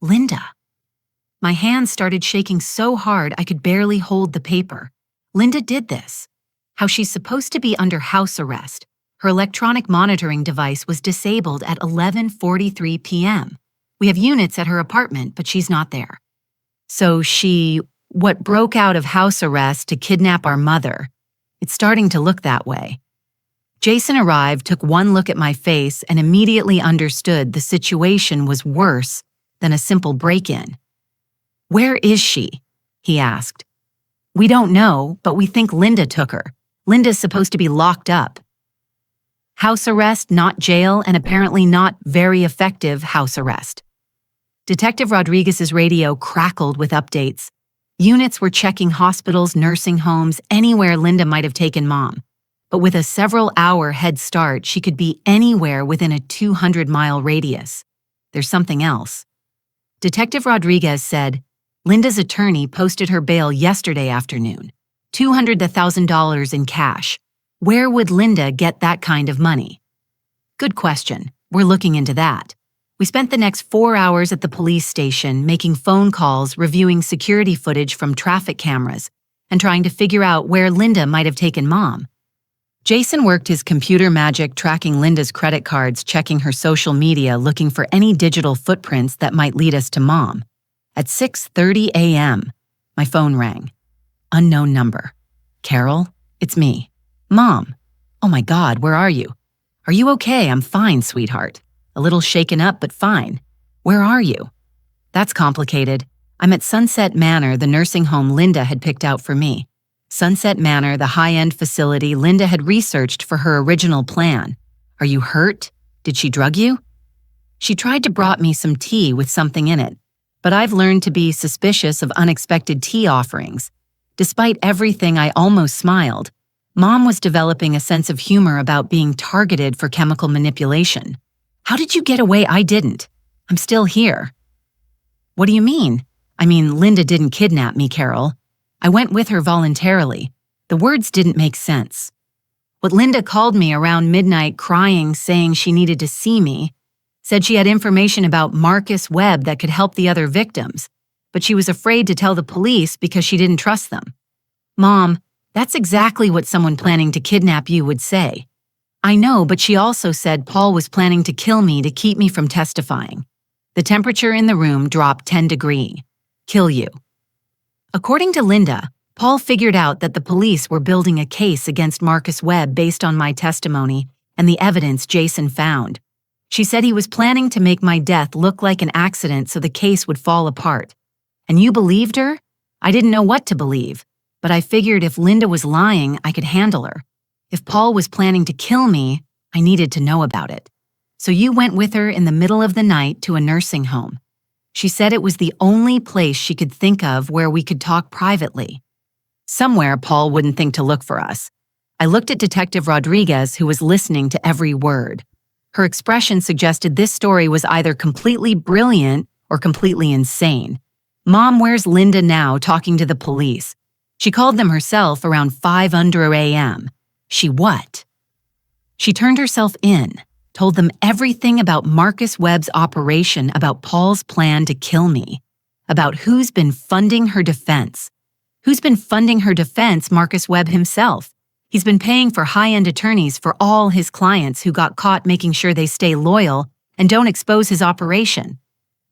Linda." My hands started shaking so hard I could barely hold the paper. Linda did this. How she's supposed to be under house arrest. Her electronic monitoring device was disabled at 11:43 p.m. We have units at her apartment, but she's not there. So she, broke out of house arrest to kidnap our mother. It's starting to look that way. Jason arrived, took one look at my face, and immediately understood the situation was worse than a simple break-in. "Where is she?" he asked. "We don't know, but we think Linda took her. Linda's supposed to be locked up." House arrest, not jail, and apparently not very effective house arrest. Detective Rodriguez's radio crackled with updates. Units were checking hospitals, nursing homes, anywhere Linda might have taken Mom. But with a several-hour head start, she could be anywhere within a 200-mile radius. There's something else. Detective Rodriguez said, Linda's attorney posted her bail yesterday afternoon. $200,000 in cash. Where would Linda get that kind of money? Good question. We're looking into that. We spent the next 4 hours at the police station making phone calls, reviewing security footage from traffic cameras, and trying to figure out where Linda might have taken Mom. Jason worked his computer magic tracking Linda's credit cards, checking her social media, looking for any digital footprints that might lead us to Mom. At 6:30 a.m., my phone rang. Unknown number. "Carol, it's me. Mom. Oh my God, where are you? Are you okay? I'm fine, sweetheart. A little shaken up, but fine. Where are you? That's complicated. I'm at Sunset Manor, the nursing home Linda had picked out for me. Sunset Manor, the high-end facility Linda had researched for her original plan. Are you hurt? Did she drug you? She tried to brought me some tea with something in it, but I've learned to be suspicious of unexpected tea offerings. Despite everything, I almost smiled. Mom was developing a sense of humor about being targeted for chemical manipulation. How did you get away? I didn't. I'm still here. What do you mean? I mean, Linda didn't kidnap me, Carol. I went with her voluntarily. The words didn't make sense. What Linda called me around midnight crying, saying she needed to see me, said she had information about Marcus Webb that could help the other victims, but she was afraid to tell the police because she didn't trust them. Mom, that's exactly what someone planning to kidnap you would say. I know, but she also said Paul was planning to kill me to keep me from testifying. The temperature in the room dropped 10 degrees. Kill you. According to Linda, Paul figured out that the police were building a case against Marcus Webb based on my testimony and the evidence Jason found. She said he was planning to make my death look like an accident so the case would fall apart. And you believed her? I didn't know what to believe, but I figured if Linda was lying, I could handle her. If Paul was planning to kill me, I needed to know about it. So you went with her in the middle of the night to a nursing home. She said it was the only place she could think of where we could talk privately. Somewhere Paul wouldn't think to look for us. I looked at Detective Rodriguez, who was listening to every word. Her expression suggested this story was either completely brilliant or completely insane. Mom, where's Linda now talking to the police? She called them herself around 5 under a.m. She what? She turned herself in, told them everything about Marcus Webb's operation, about Paul's plan to kill me, about who's been funding her defense. Who's been funding her defense? Marcus Webb himself. He's been paying for high-end attorneys for all his clients who got caught, making sure they stay loyal and don't expose his operation.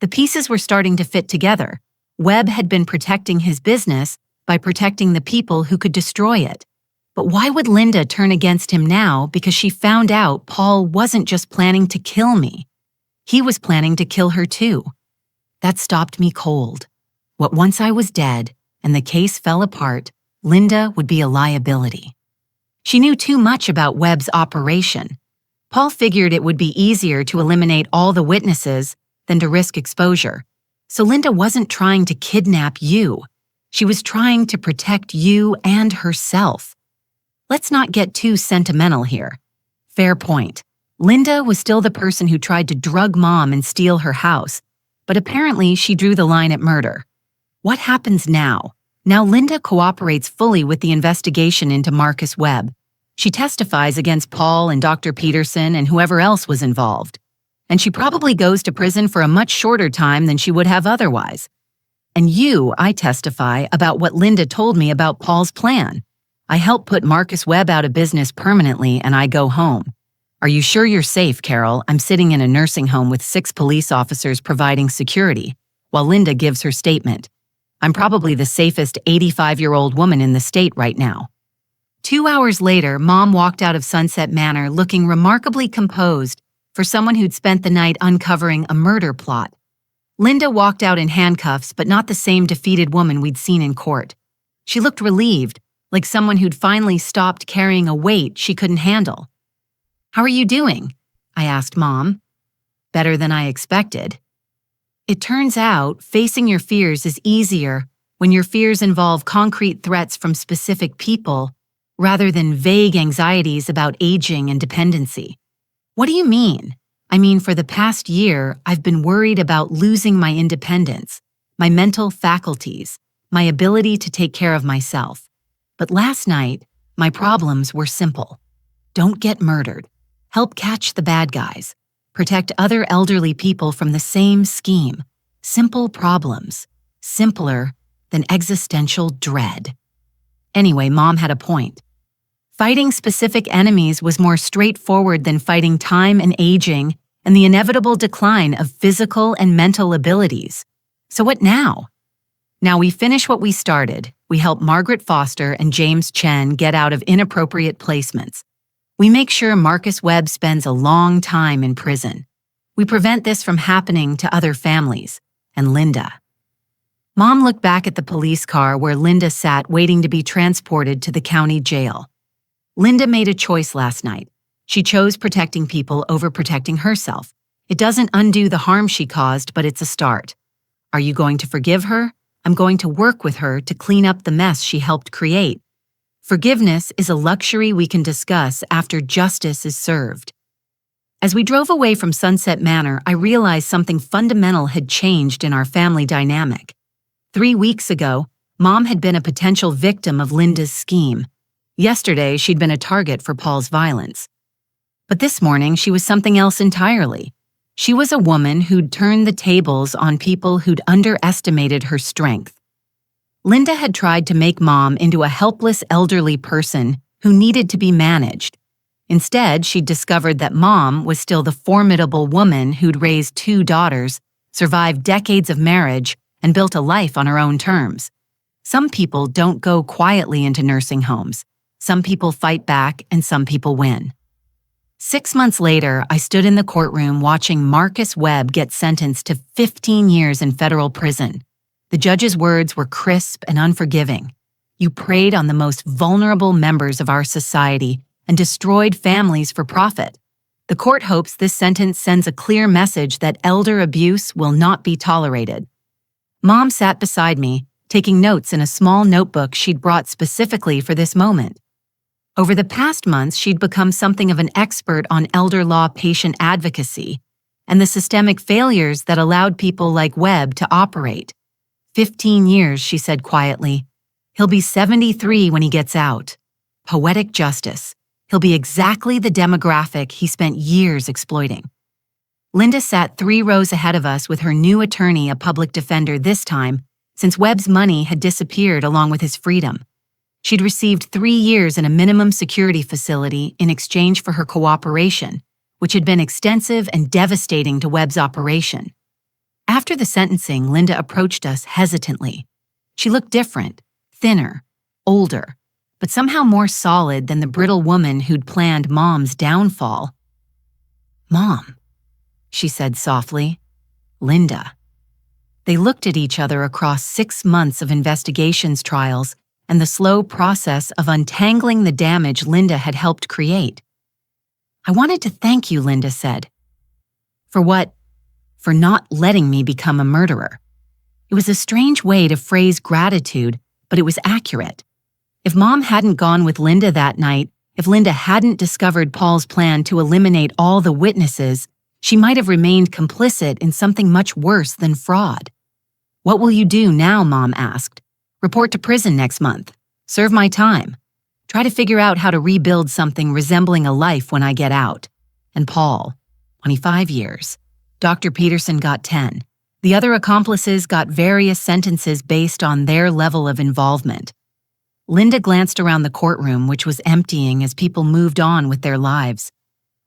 The pieces were starting to fit together. Webb had been protecting his business by protecting the people who could destroy it. But why would Linda turn against him now because she found out Paul wasn't just planning to kill me? He was planning to kill her too. That stopped me cold. What once I was dead and the case fell apart, Linda would be a liability. She knew too much about Webb's operation. Paul figured it would be easier to eliminate all the witnesses than to risk exposure. So Linda wasn't trying to kidnap you. She was trying to protect you and herself. Let's not get too sentimental here. Fair point. Linda was still the person who tried to drug Mom and steal her house, but apparently she drew the line at murder. What happens now? Now Linda cooperates fully with the investigation into Marcus Webb. She testifies against Paul and Dr. Peterson and whoever else was involved. And she probably goes to prison for a much shorter time than she would have otherwise. And I testify about what Linda told me about Paul's plan. I help put Marcus Webb out of business permanently and I go home. Are you sure you're safe, Carol? I'm sitting in a nursing home with 6 police officers providing security, while Linda gives her statement. I'm probably the safest 85-year-old woman in the state right now. 2 hours later, Mom walked out of Sunset Manor looking remarkably composed for someone who'd spent the night uncovering a murder plot. Linda walked out in handcuffs, but not the same defeated woman we'd seen in court. She looked relieved, like someone who'd finally stopped carrying a weight she couldn't handle. How are you doing? I asked Mom. Better than I expected. It turns out facing your fears is easier when your fears involve concrete threats from specific people rather than vague anxieties about aging and dependency. What do you mean? I mean, for the past year, I've been worried about losing my independence, my mental faculties, my ability to take care of myself. But last night, my problems were simple. Don't get murdered. Help catch the bad guys. Protect other elderly people from the same scheme. Simple problems. Simpler than existential dread. Anyway, Mom had a point. Fighting specific enemies was more straightforward than fighting time and aging and the inevitable decline of physical and mental abilities. So what now? Now we finish what we started. We help Margaret Foster and James Chen get out of inappropriate placements. We make sure Marcus Webb spends a long time in prison. We prevent this from happening to other families. And Linda. Mom looked back at the police car where Linda sat waiting to be transported to the county jail. Linda made a choice last night. She chose protecting people over protecting herself. It doesn't undo the harm she caused, but it's a start. Are you going to forgive her? I'm going to work with her to clean up the mess she helped create. Forgiveness is a luxury we can discuss after justice is served. As we drove away from Sunset Manor, I realized something fundamental had changed in our family dynamic. 3 weeks ago, Mom had been a potential victim of Linda's scheme. Yesterday, she'd been a target for Paul's violence. But this morning, she was something else entirely. She was a woman who'd turned the tables on people who'd underestimated her strength. Linda had tried to make Mom into a helpless elderly person who needed to be managed. Instead, she'd discovered that Mom was still the formidable woman who'd raised 2 daughters, survived decades of marriage, and built a life on her own terms. Some people don't go quietly into nursing homes. Some people fight back and some people win. 6 months later, I stood in the courtroom watching Marcus Webb get sentenced to 15 years in federal prison. The judge's words were crisp and unforgiving. "You preyed on the most vulnerable members of our society and destroyed families for profit." The court hopes this sentence sends a clear message that elder abuse will not be tolerated. Mom sat beside me, taking notes in a small notebook she'd brought specifically for this moment. Over the past months, she'd become something of an expert on elder law patient advocacy and the systemic failures that allowed people like Webb to operate. 15 years, she said quietly. He'll be 73 when he gets out. Poetic justice. He'll be exactly the demographic he spent years exploiting. Linda sat 3 rows ahead of us with her new attorney, a public defender this time, since Webb's money had disappeared along with his freedom. She'd received 3 years in a minimum security facility in exchange for her cooperation, which had been extensive and devastating to Webb's operation. After the sentencing, Linda approached us hesitantly. She looked different, thinner, older, but somehow more solid than the brittle woman who'd planned Mom's downfall. "Mom," she said softly. "Linda." They looked at each other across 6 months of investigations trials and the slow process of untangling the damage Linda had helped create. "I wanted to thank you," Linda said. "For what? For not letting me become a murderer." It was a strange way to phrase gratitude, but it was accurate. If Mom hadn't gone with Linda that night, if Linda hadn't discovered Paul's plan to eliminate all the witnesses, she might have remained complicit in something much worse than fraud. "What will you do now?" Mom asked. "Report to prison next month. Serve my time. Try to figure out how to rebuild something resembling a life when I get out." And Paul, 25 years. Dr. Peterson got 10. The other accomplices got various sentences based on their level of involvement. Linda glanced around the courtroom, which was emptying as people moved on with their lives.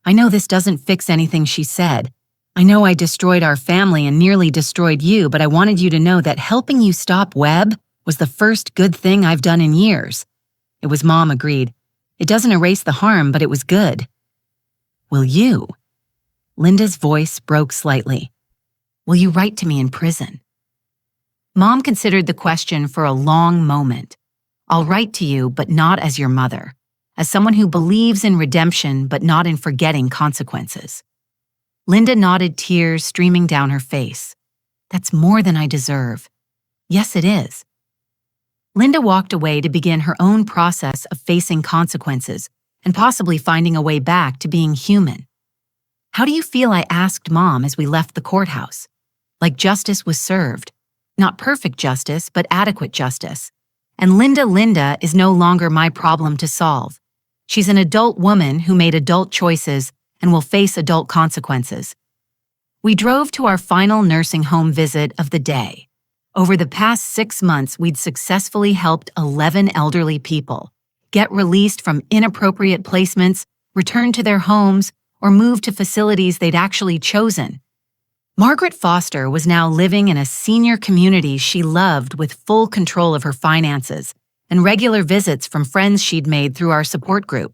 "I know this doesn't fix anything," she said. "I know I destroyed our family and nearly destroyed you, but I wanted you to know that helping you stop Webb was the first good thing I've done in years." It was Mom agreed. "It doesn't erase the harm, but it was good." "Will you?" Linda's voice broke slightly. "Will you write to me in prison?" Mom considered the question for a long moment. "I'll write to you, but not as your mother. As someone who believes in redemption, but not in forgetting consequences." Linda nodded, tears streaming down her face. "That's more than I deserve." "Yes, it is." Linda walked away to begin her own process of facing consequences and possibly finding a way back to being human. "How do you feel?" I asked Mom as we left the courthouse. Like justice was served. Not perfect justice, but adequate justice. And Linda is no longer my problem to solve. She's an adult woman who made adult choices and will face adult consequences. We drove to our final nursing home visit of the day. Over the past 6 months, we'd successfully helped 11 elderly people get released from inappropriate placements, return to their homes, or move to facilities they'd actually chosen. Margaret Foster was now living in a senior community she loved with full control of her finances and regular visits from friends she'd made through our support group.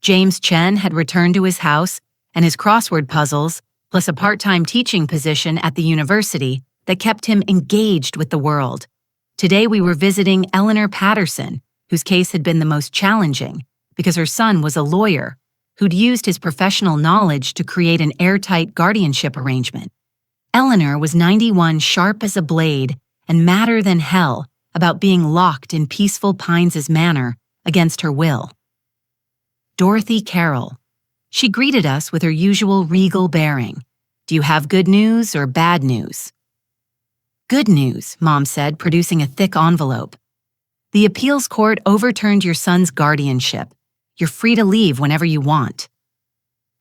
James Chen had returned to his house and his crossword puzzles, plus a part-time teaching position at the university that kept him engaged with the world. Today we were visiting Eleanor Patterson, whose case had been the most challenging because her son was a lawyer who'd used his professional knowledge to create an airtight guardianship arrangement. Eleanor was 91, sharp as a blade, and madder than hell about being locked in peaceful Pines' manor against her will. Dorothy Carroll. She greeted us with her usual regal bearing. "Do you have good news or bad news?" "Good news," Mom said, producing a thick envelope. "The appeals court overturned your son's guardianship. You're free to leave whenever you want."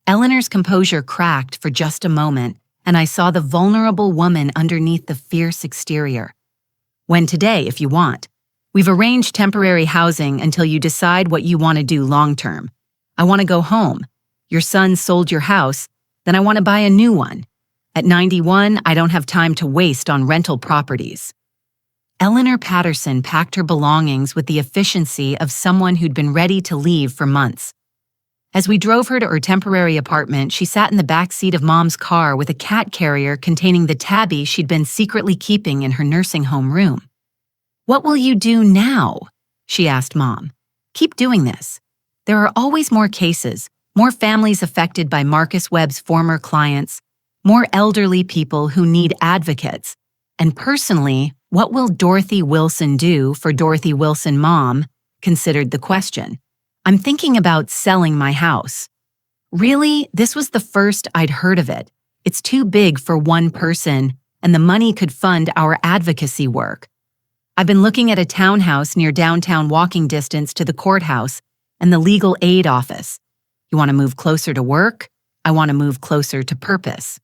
Eleanor's composure cracked for just a moment, and I saw the vulnerable woman underneath the fierce exterior. "When today, if you want. We've arranged temporary housing until you decide what you want to do long-term. I want to go home. Your son sold your house, then I want to buy a new one. At 91, I don't have time to waste on rental properties. Eleanor Patterson packed her belongings with the efficiency of someone who'd been ready to leave for months. As we drove her to her temporary apartment, she sat in the back seat of Mom's car with a cat carrier containing the tabby she'd been secretly keeping in her nursing home room. "What will you do now?" she asked Mom. "Keep doing this. There are always more cases, more families affected by Marcus Webb's former clients, more elderly people who need advocates. And personally, what will Dorothy Wilson do for Dorothy Wilson Mom?" considered the question. "I'm thinking about selling my house." Really, this was the first I'd heard of it. It's too big for one person, and the money could fund our advocacy work. I've been looking at a townhouse near downtown walking distance to the courthouse and the legal aid office. You want to move closer to work? I want to move closer to purpose.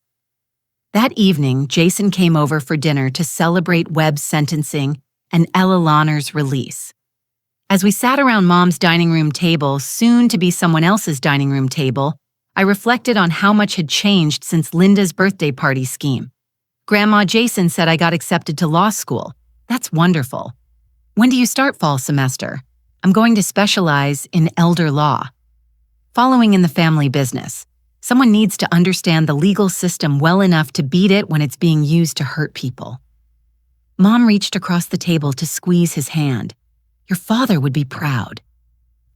That evening, Jason came over for dinner to celebrate Webb's sentencing and Ella Lawner's release. As we sat around Mom's dining room table, soon to be someone else's dining room table, I reflected on how much had changed since Linda's birthday party scheme. Grandma Jason said I got accepted to law school. That's wonderful. "When do you start fall semester?" "I'm going to specialize in elder law." Following in the family business. Someone needs to understand the legal system well enough to beat it when it's being used to hurt people. Mom reached across the table to squeeze his hand. "Your father would be proud."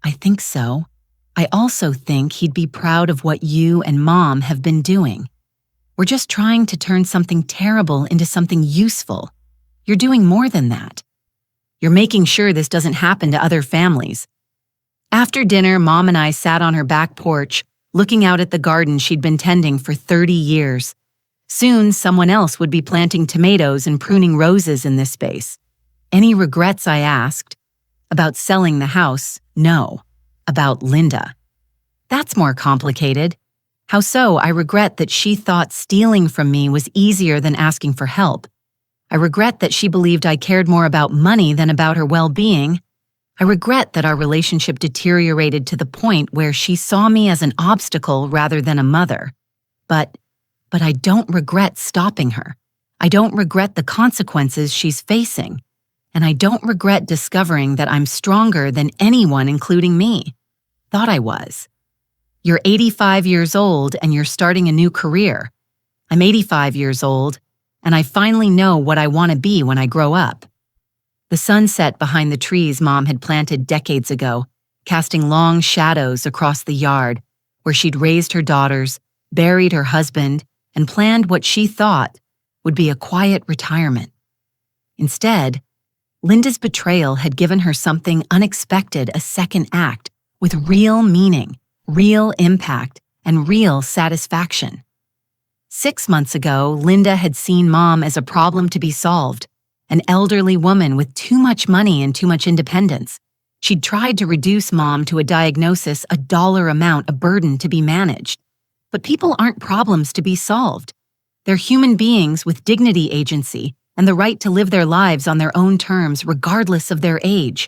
"I think so. I also think he'd be proud of what you and Mom have been doing. We're just trying to turn something terrible into something useful. You're doing more than that. You're making sure this doesn't happen to other families." After dinner, Mom and I sat on her back porch, looking out at the garden she'd been tending for 30 years. Soon, someone else would be planting tomatoes and pruning roses in this space. "Any regrets?" I asked. "About selling the house? No. About Linda." "That's more complicated." "How so?" "I regret that she thought stealing from me was easier than asking for help. I regret that she believed I cared more about money than about her well-being. I regret that our relationship deteriorated to the point where she saw me as an obstacle rather than a mother. But I don't regret stopping her. I don't regret the consequences she's facing. And I don't regret discovering that I'm stronger than anyone, including me. Thought I was. You're 85 years old and you're starting a new career. I'm 85 years old, and I finally know what I want to be when I grow up." The sun set behind the trees Mom had planted decades ago, casting long shadows across the yard where she'd raised her daughters, buried her husband, and planned what she thought would be a quiet retirement. Instead, Linda's betrayal had given her something unexpected, a second act with real meaning, real impact, and real satisfaction. 6 months ago, Linda had seen Mom as a problem to be solved, an elderly woman with too much money and too much independence. She'd tried to reduce Mom to a diagnosis, a dollar amount, a burden to be managed. But people aren't problems to be solved. They're human beings with dignity, agency, and the right to live their lives on their own terms regardless of their age.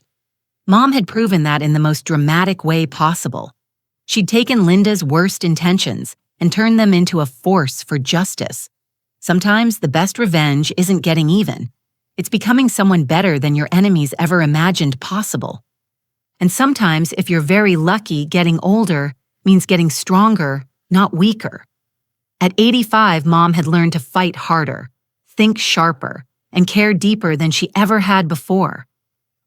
Mom had proven that in the most dramatic way possible. She'd taken Linda's worst intentions and turned them into a force for justice. Sometimes the best revenge isn't getting even. It's becoming someone better than your enemies ever imagined possible. And sometimes, if you're very lucky, getting older means getting stronger, not weaker. At 85, Mom had learned to fight harder, think sharper, and care deeper than she ever had before.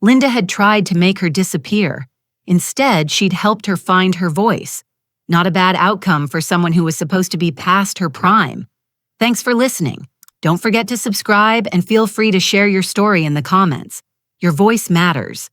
Linda had tried to make her disappear. Instead, she'd helped her find her voice. Not a bad outcome for someone who was supposed to be past her prime. Thanks for listening. Don't forget to subscribe and feel free to share your story in the comments. Your voice matters.